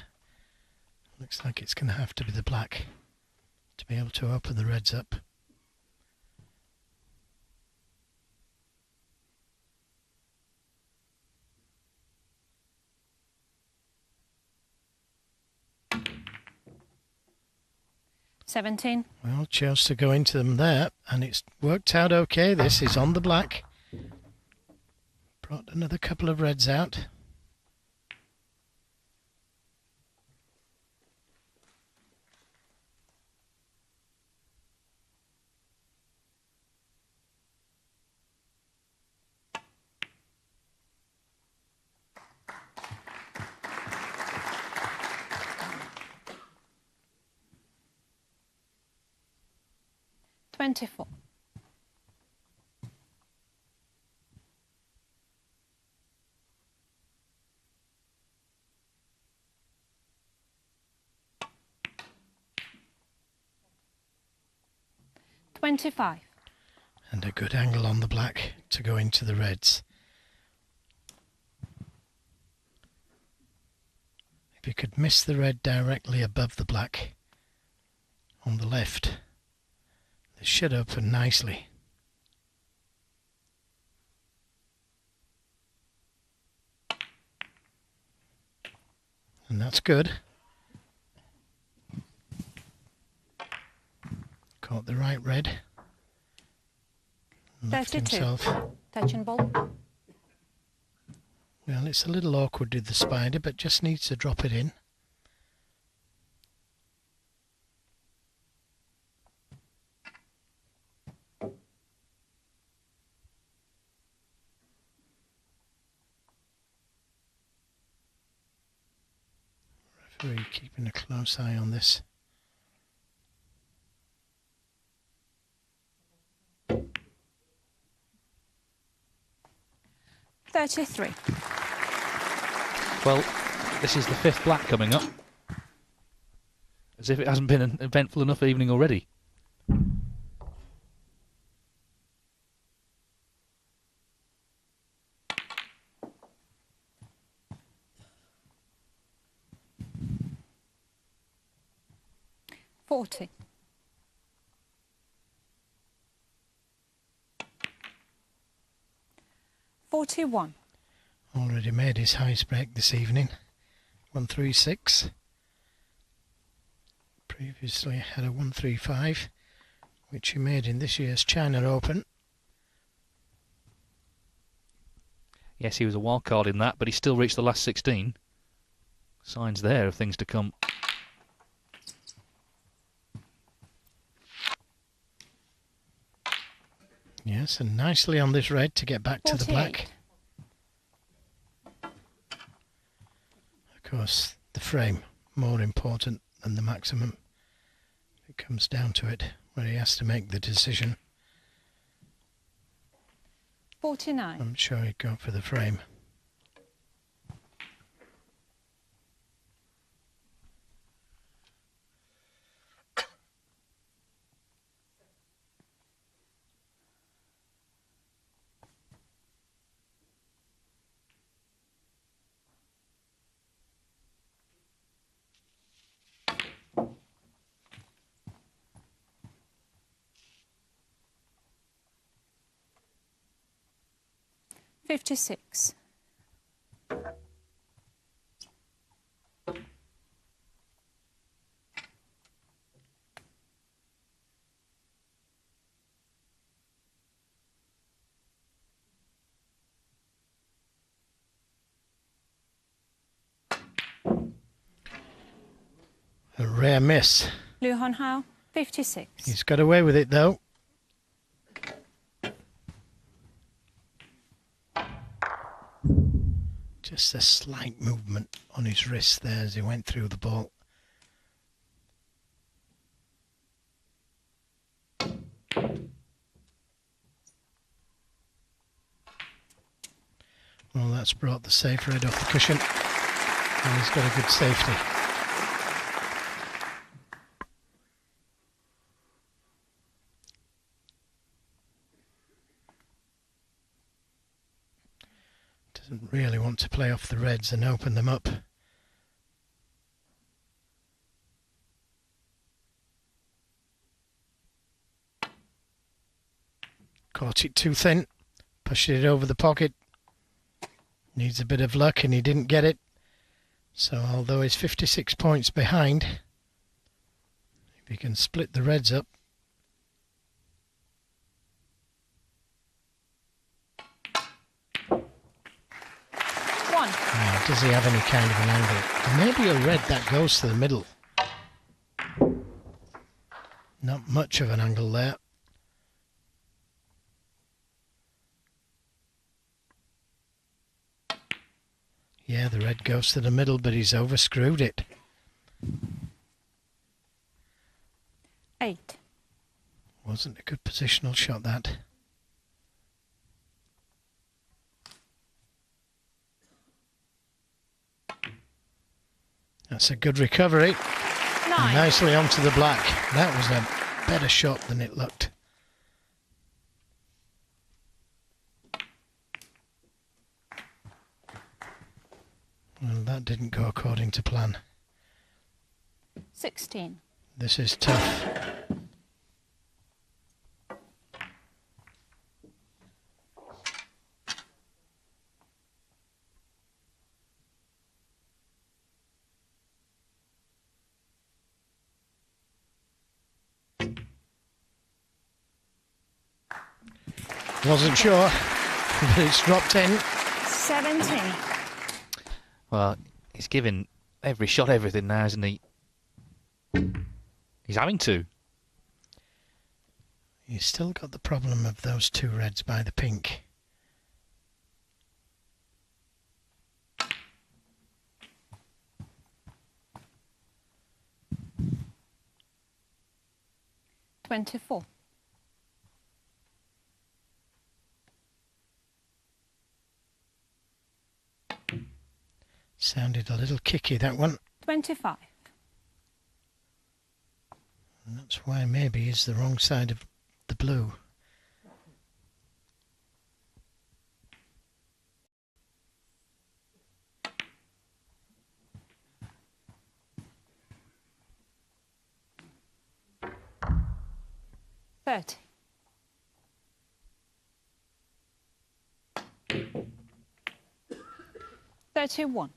Looks like it's going to have to be the black to be able to open the reds up. $17. Well, chose to go into them there, and it's worked out okay. This is on the black. Brought another couple of reds out. $24. $25. And a good angle on the black to go into the reds. If you could miss the red directly above the black on the left, this should open nicely. And that's good. Caught the right red. Left 32. himself. Touch and ball. Well, it's a little awkward with the spider, but just needs to drop it in. Referee keeping a close eye on this. $33. Well, this is the 5th black coming up. As if it hasn't been an eventful enough evening already. $40. 41. Already made his highest break this evening. 136. Previously had a 135, which he made in this year's China Open. Yes, he was a wild card in that, but he still reached the last 16. Signs there of things to come. Yes, and nicely on this red to get back to the black. 48. Of course, the frame more important than the maximum. It comes down to it, where he has to make the decision. 49. I'm sure he'd go for the frame. $56. A rare miss. Honghao, 56. He's got away with it though. Just a slight movement on his wrist there as he went through the ball. Well, that's brought the safe red off the cushion, and he's got a good safety. Doesn't really want to play off the reds and open them up. Caught it too thin, pushed it over the pocket. Needs a bit of luck and he didn't get it. So although he's 56 points behind, if he can split the reds up. Now, does he have any kind of an angle? Maybe a red that goes to the middle. Not much of an angle there. Yeah, the red goes to the middle, but he's overscrewed it. 8. Wasn't a good positional shot, that. That's a good recovery. 9. Nicely onto the black. That was a better shot than it looked. Well, that didn't go according to plan. 16. This is tough. Wasn't sure, but it's dropped in. 17. Well, he's giving every shot everything now, isn't he? He's having to. He's still got the problem of those two reds by the pink. $24. Sounded a little kicky, that one. 25. And that's why maybe he's the wrong side of the blue. 31.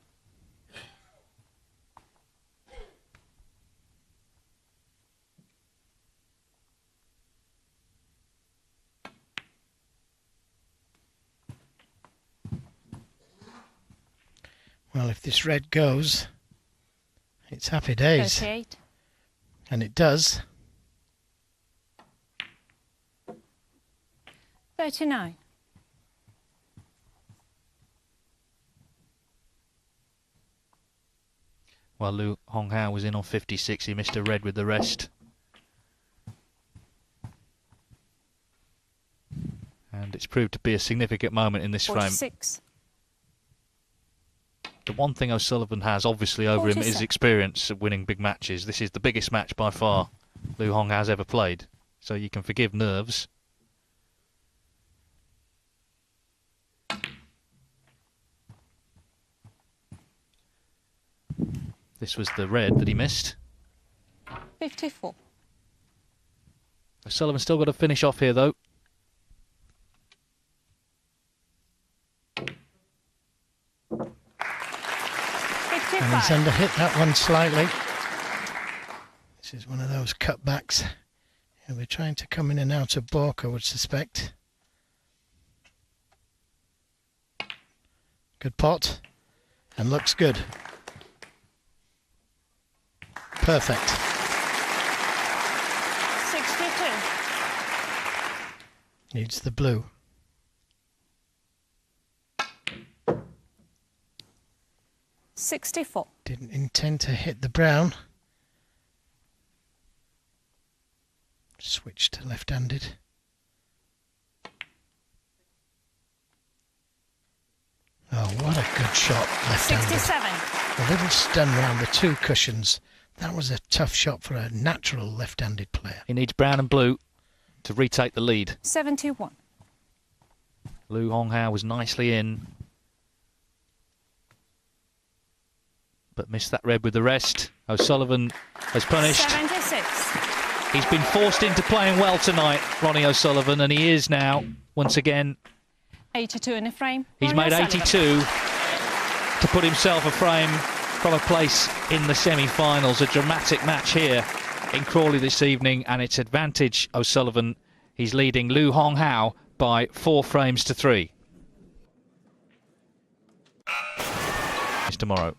Well, if this red goes, it's happy days. 38. And it does. 39. Well, Lu Honghao was in on 56. He missed a red with the rest. And it's proved to be a significant moment in this frame. 46. The one thing O'Sullivan has, obviously, over him is 47. experience of winning big matches. This is the biggest match by far Lu Honghao's ever played. So you can forgive nerves. This was the red that he missed. 54. O'Sullivan's still got to finish off here, though. And he's under-hit that one slightly. This is one of those cutbacks. He'll be trying to come in and out of balk, I would suspect. Good pot. And looks good. Perfect. 62. Needs the blue. $64. Didn't intend to hit the brown. Switch to left-handed. Oh, what a good shot, left-handed. 67. A little stun round the two cushions. That was a tough shot for a natural left-handed player. He needs brown and blue to retake the lead. 71. Lu Honghao was nicely in, but missed that red with the rest. O'Sullivan has punished. 76. He's been forced into playing well tonight, Ronnie O'Sullivan, and he is now, once again. 82 in the frame. He's Ronnie made O'Sullivan. 82 to put himself a frame from a place in the semi-finals. A dramatic match here in Crawley this evening, and it's advantage O'Sullivan. He's leading Lu Honghao by 4 frames to 3. It's tomorrow.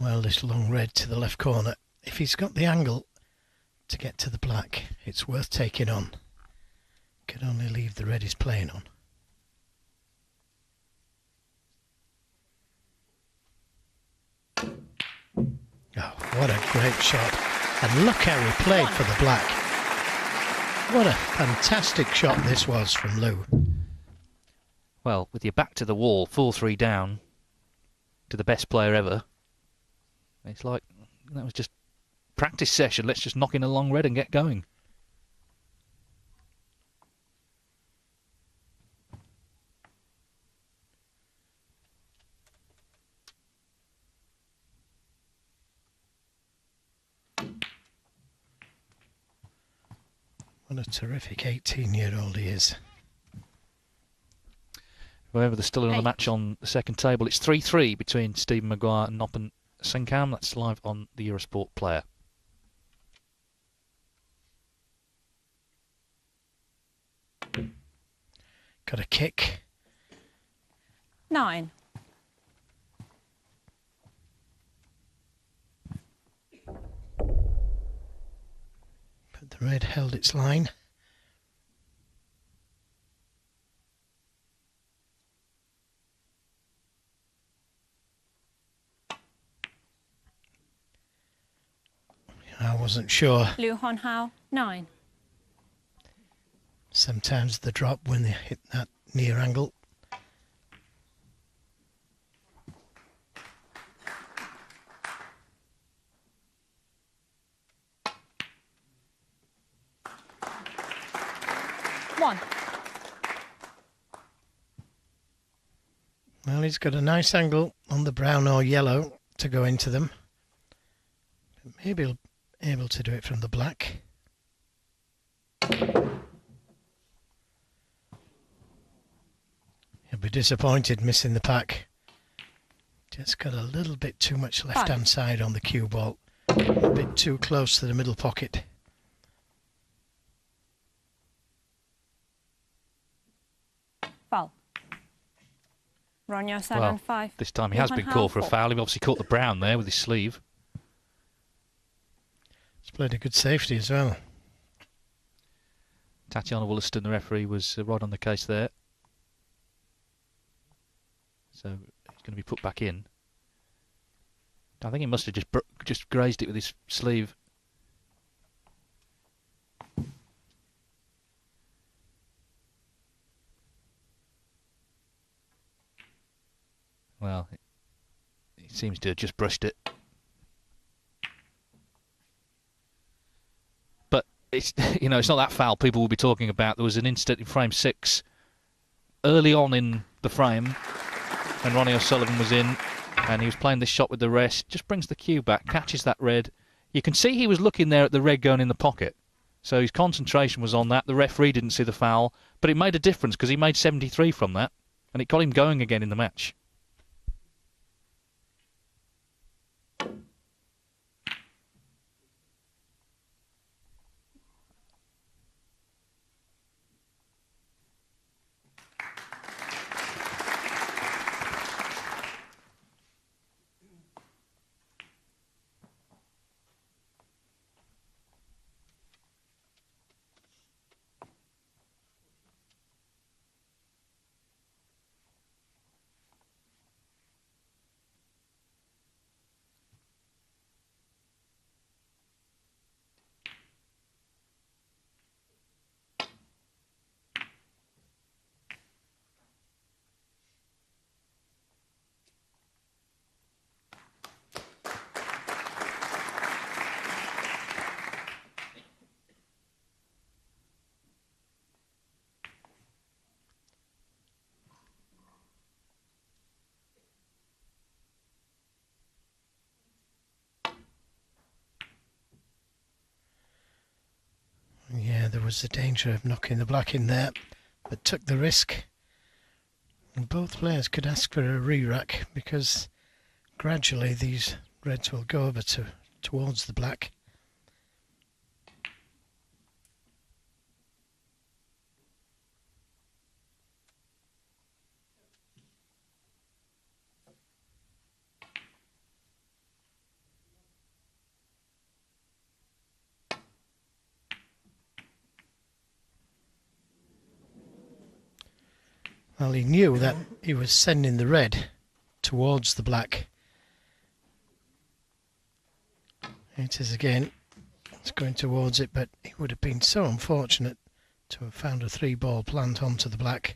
Well, this long red to the left corner. If he's got the angle to get to the black, it's worth taking on. Could only leave the red he's playing on. Oh, what a great shot. And look how he played for the black. What a fantastic shot this was from Lu. Well, with your back to the wall, 4-3 down to the best player ever. It's like, that was just practice session. Let's just knock in a long red and get going. What a terrific 18-year-old he is. Remember, there's still another 8. match on the second table. It's 3-3 between Stephen Maguire and Noppen Senkam. That's live on the Eurosport Player. Got a kick. 9. But the red held its line. I wasn't sure. Lu Honghao. 9. Sometimes the drop when they hit that near angle. One. Well, he's got a nice angle on the brown or yellow to go into them. But maybe he'll be able to do it from the black. He'll be disappointed missing the pack. Just got a little bit too much left-hand side on the cue ball. A bit too close to the middle pocket. Foul. Ronnie O'Sullivan, Well, 5. this time he has been called for a foul. He obviously caught the brown there with his sleeve. He's played a good safety as well. Tatiana Wollaston, the referee, was right on the case there. So he's going to be put back in. I think he must have just grazed it with his sleeve. Well, he seems to have just brushed it. But it's it's not that foul people will be talking about. There was an incident in frame 6 early on in the frame when Ronnie O'Sullivan was in and he was playing this shot with the rest. Just brings the cue back, catches that red. You can see he was looking there at the red going in the pocket. So his concentration was on that. The referee didn't see the foul, but it made a difference because he made 73 from that and it got him going again in the match. Yeah, there was the danger of knocking the black in there, but took the risk. And both players could ask for a re-rack because gradually these reds will go over towards the black. Well, he knew that he was sending the red towards the black. It is again. It's going towards it, but he would have been so unfortunate to have found a 3-ball plant onto the black.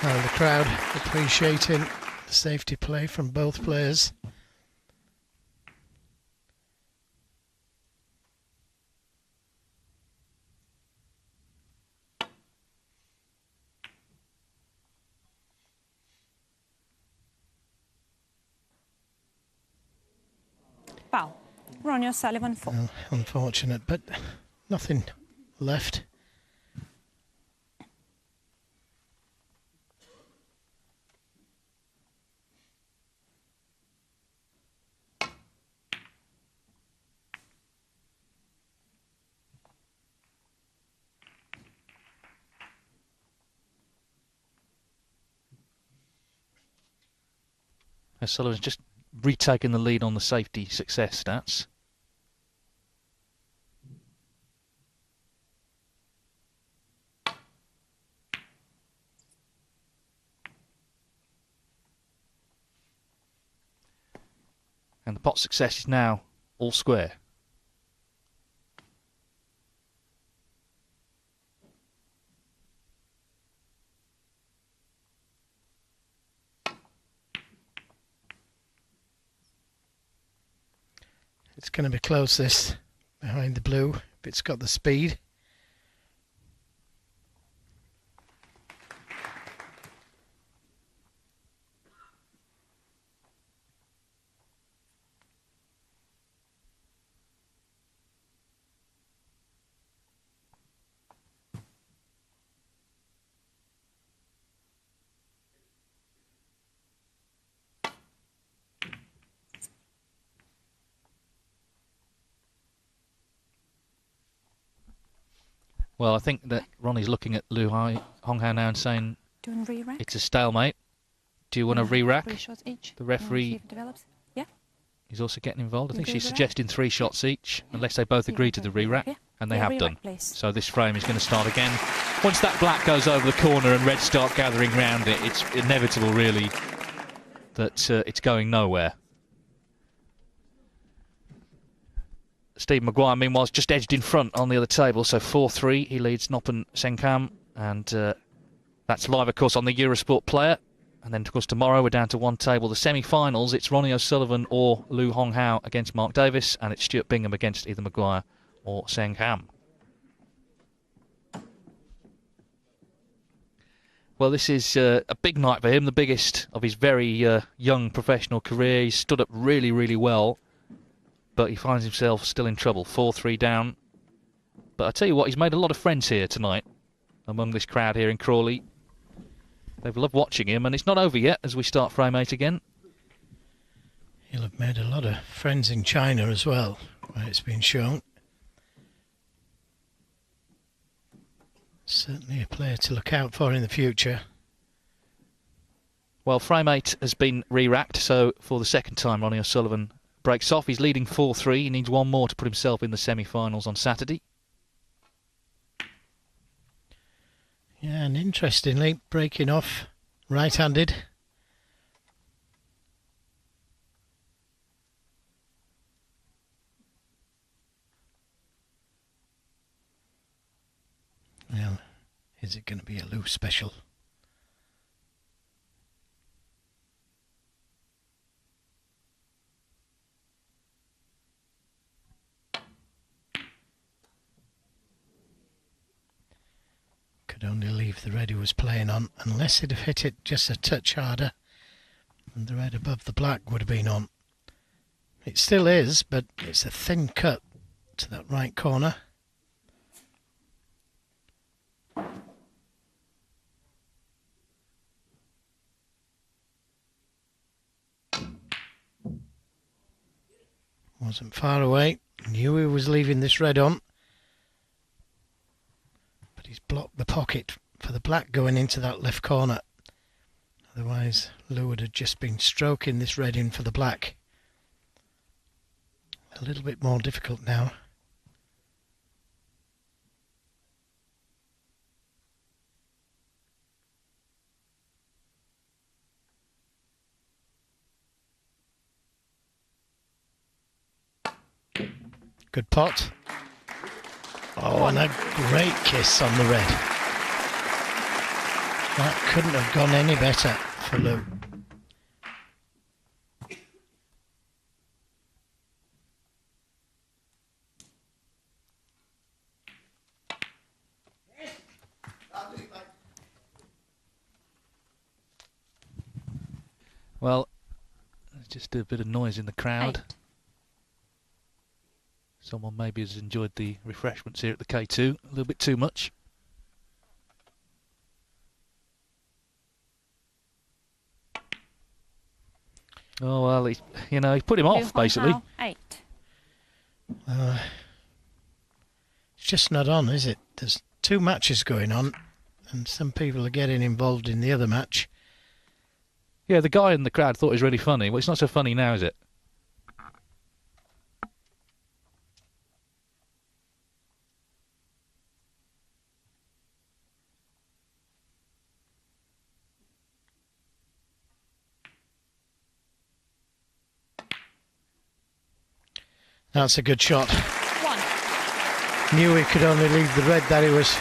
Well, the crowd appreciating the safety play from both players. Foul. Ronnie O'Sullivan 4. Well, unfortunate, but nothing left. O'Sullivan's just retaken the lead on the safety success stats. And the pot success is now all square. It's going to be close, this, behind the blue, if it's got the speed. Well, I think that Ronnie's looking at Honghao now and saying Doing re-rack. it's a stalemate. Do you want to re-rack? 3 shots each. The See referee if it develops. Yeah. is also getting involved. I You think agree she's with that? suggesting 3 shots each, unless they both See if agree it to the develops. re-rack, Yeah. and they Yeah, have re-rack, done. please. So this frame is going to start again. Once that black goes over the corner and red start gathering round it, it's inevitable, really, that it's going nowhere. Steve Maguire, meanwhile, is just edged in front on the other table, so 4-3. He leads Noppen Senkam, and that's live, of course, on the Eurosport Player. And then, of course, tomorrow we're down to one table. The semi-finals, it's Ronnie O'Sullivan or Lu Honghao against Mark Davis, and it's Stuart Bingham against either Maguire or Senkam. Well, this is a big night for him, the biggest of his very young professional career. He's stood up really, really well, but he finds himself still in trouble. 4-3 down. But I tell you what, he's made a lot of friends here tonight among this crowd here in Crawley. They've loved watching him, and it's not over yet as we start frame 8 again. He'll have made a lot of friends in China as well, where it's been shown. Certainly a player to look out for in the future. Well, frame 8 has been re-racked, so for the second time Ronnie O'Sullivan breaks off. He's leading 4-3. He needs one more to put himself in the semi-finals on Saturday. Yeah, and interestingly, breaking off right-handed. Well, is it going to be a Lou special? Could only leave the red he was playing on, unless he'd have hit it just a touch harder, and the red above the black would have been on. It still is, but it's a thin cut to that right corner. Wasn't far away, knew he was leaving this red on. He's blocked the pocket for the black going into that left corner. Otherwise, Lou would have just been stroking this red in for the black. A little bit more difficult now. Good pot. Oh, and a great kiss on the red. That couldn't have gone any better for Lou. Well, there's just a bit of noise in the crowd. 8. Someone maybe has enjoyed the refreshments here at the K2 a little bit too much. Oh well, he put him off basically. Honghao, 8. It's just not on, is it? There's 2 matches going on, and some people are getting involved in the other match. Yeah, the guy in the crowd thought it was really funny. Well, it's not so funny now, is it? That's a good shot. 1. Knew he could only leave the red that he was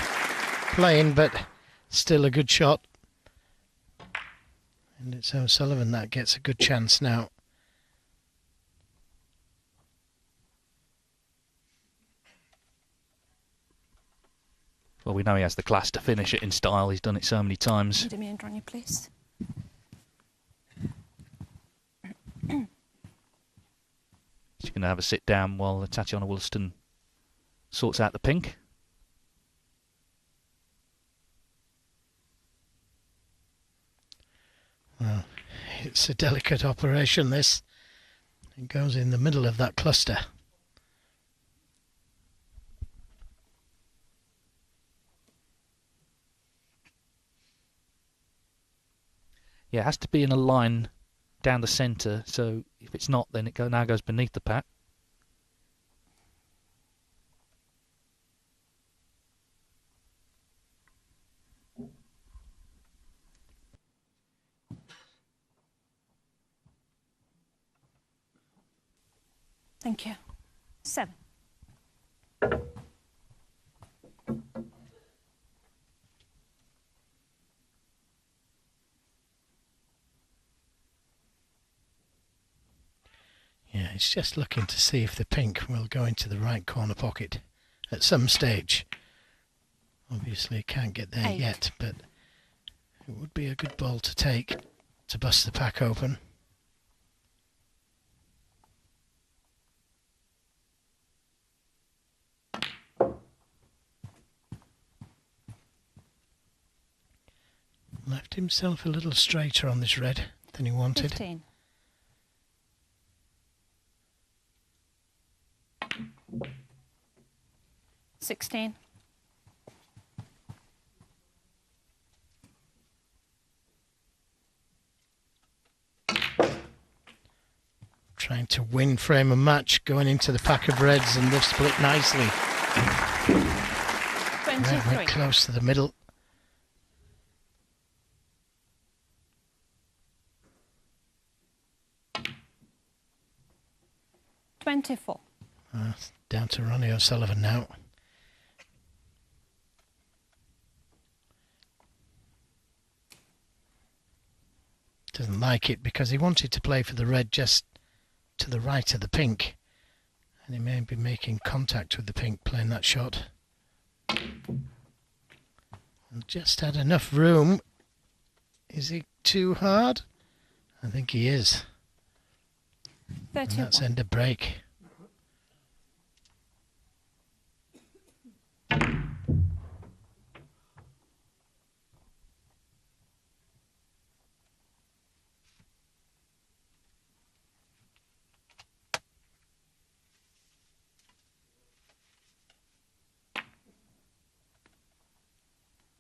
playing, but still a good shot. And it's O'Sullivan that gets a good chance now. Well, we know he has the class to finish it in style. He's done it so many times. Demi and Ronnie, please. She's going to have a sit down while Tatiana Wollaston sorts out the pink. Well, it's a delicate operation, this. It goes in the middle of that cluster. Yeah, it has to be in a line down the centre, so if it's not, then it now goes beneath the pat. Thank you. 7. Yeah, he's just looking to see if the pink will go into the right corner pocket at some stage. Obviously, can't get there 8. yet, but it would be a good ball to take to bust the pack open. Left himself a little straighter on this red than he wanted. 15. $16. Trying to win frame and match, going into the pack of reds, and they've split nicely. Red 23. went close to the middle. $24. Down to Ronnie O'Sullivan now. Doesn't like it because he wanted to play for the red just to the right of the pink, and he may be making contact with the pink playing that shot. And just had enough room. Is he too hard? I think he is. And 31. that's end of break.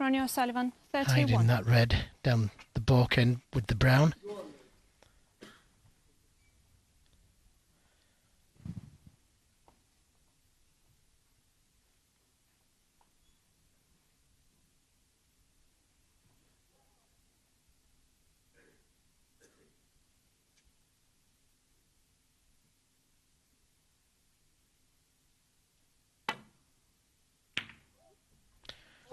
Ronnie O'Sullivan, Hiding 31. that red down the balk end with the brown.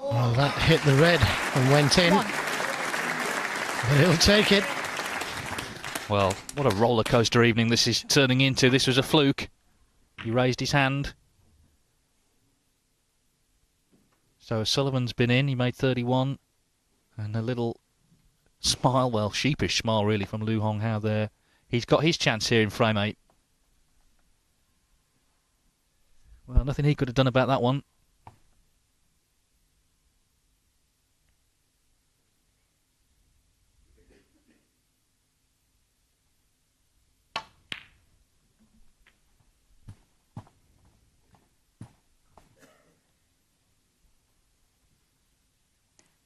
Well, that hit the red and went in, 1. but he'll take it. Well, what a roller coaster evening this is turning into. This was a fluke. He raised his hand. So Sullivan's been in. He made 31. And a little smile, well, sheepish smile really from Lu Honghao there. He's got his chance here in frame 8. Well, nothing he could have done about that one.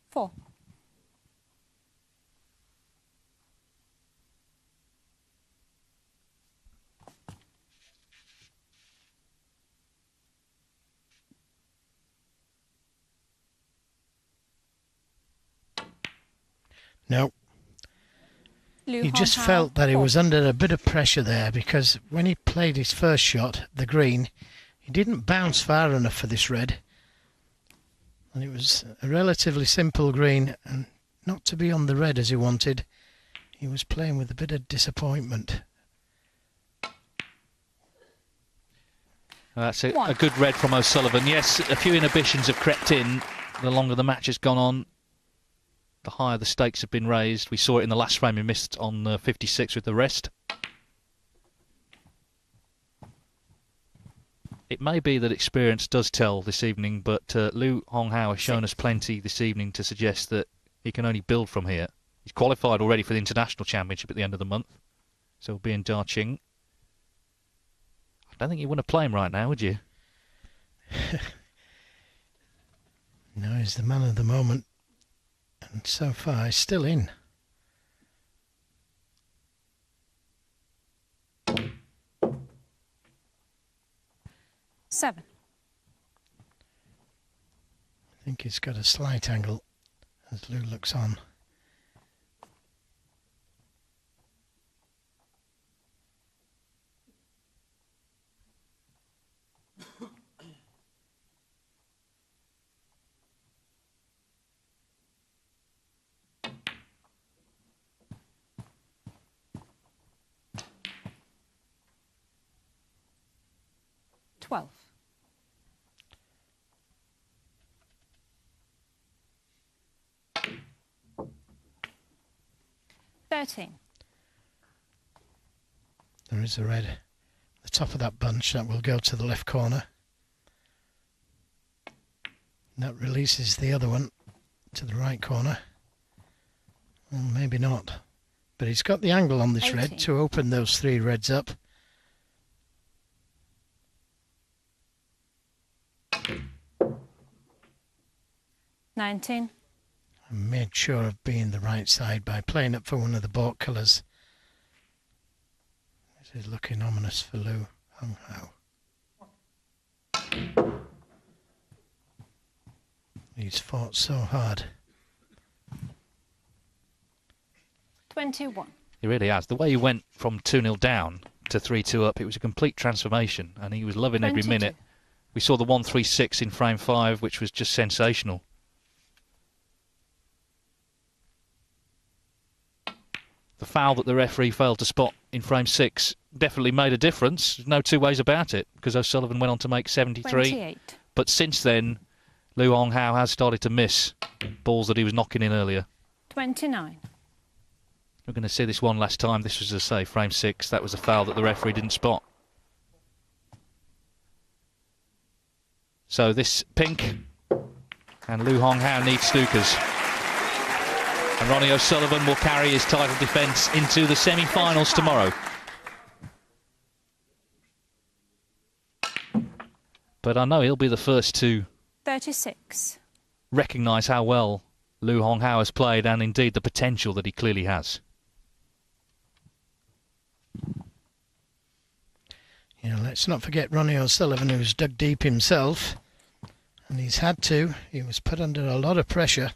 Four. No. He just felt that he was under a bit of pressure there, because when he played his first shot, the green, he didn't bounce far enough for this red. And it was a relatively simple green, and not to be on the red as he wanted. He was playing with a bit of disappointment. That's a good red from O'Sullivan. Yes, a few inhibitions have crept in the longer the match has gone on. The higher the stakes have been raised. We saw it in the last frame he missed on 56 with the rest. It may be that experience does tell this evening, but Lu Honghao has shown us plenty this evening to suggest that he can only build from here. He's qualified already for the International Championship at the end of the month, so he'll be in Daqing. I don't think you want to play him right now, would you? No, he's the man of the moment. And so far, he's still in. Seven. I think he's got a slight angle as Lou looks on. Twelve. 13. There is a red. The top of that bunch, that will go to the left corner. And that releases the other one to the right corner. Well, maybe not. But he's got the angle on this 18. red to open those three reds up. $19. I made sure of being the right side by playing up for one of the baulk colours. This is looking ominous for Lu Honghao. He's fought so hard. 21. He really has. The way he went from 2-0 down to 3-2 up, it was a complete transformation, and he was loving every 22. minute. We saw the 1-3-6 in frame 5, which was just sensational. The foul that the referee failed to spot in frame 6 definitely made a difference. There's no two ways about it, because O'Sullivan went on to make 73. 28. But since then, Lu Honghao has started to miss balls that he was knocking in earlier. 29. We're going to see this one last time. This was, as I say, frame 6. That was a foul that the referee didn't spot. So this pink, and Lu Honghao needs snookers. And Ronnie O'Sullivan will carry his title defence into the semi-finals tomorrow. But I know he'll be the first to 36. recognise how well Lu Honghao has played, and indeed the potential that he clearly has. You know, let's not forget Ronnie O'Sullivan, who's dug deep himself, and he's had to. He was put under a lot of pressure.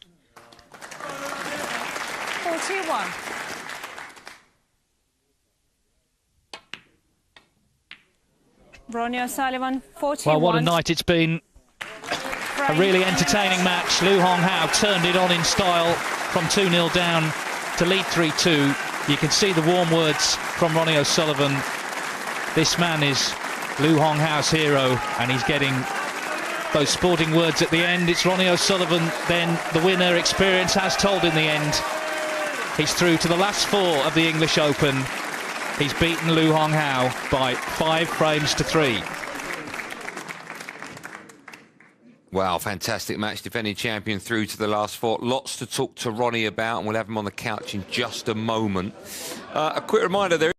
41. Ronnie O'Sullivan, 41. Well, what a night it's been. A really entertaining match. Lu Honghao turned it on in style from 2-0 down to lead 3-2. You can see the warm words from Ronnie O'Sullivan. This man is Lu Honghao's hero, and he's getting those sporting words at the end. It's Ronnie O'Sullivan, then the winner. Experience has told in the end. He's through to the last 4 of the English Open. He's beaten Lu Honghao by 5 frames to 3. Wow, fantastic match. Defending champion through to the last 4. Lots to talk to Ronnie about, and we'll have him on the couch in just a moment. A quick reminder, there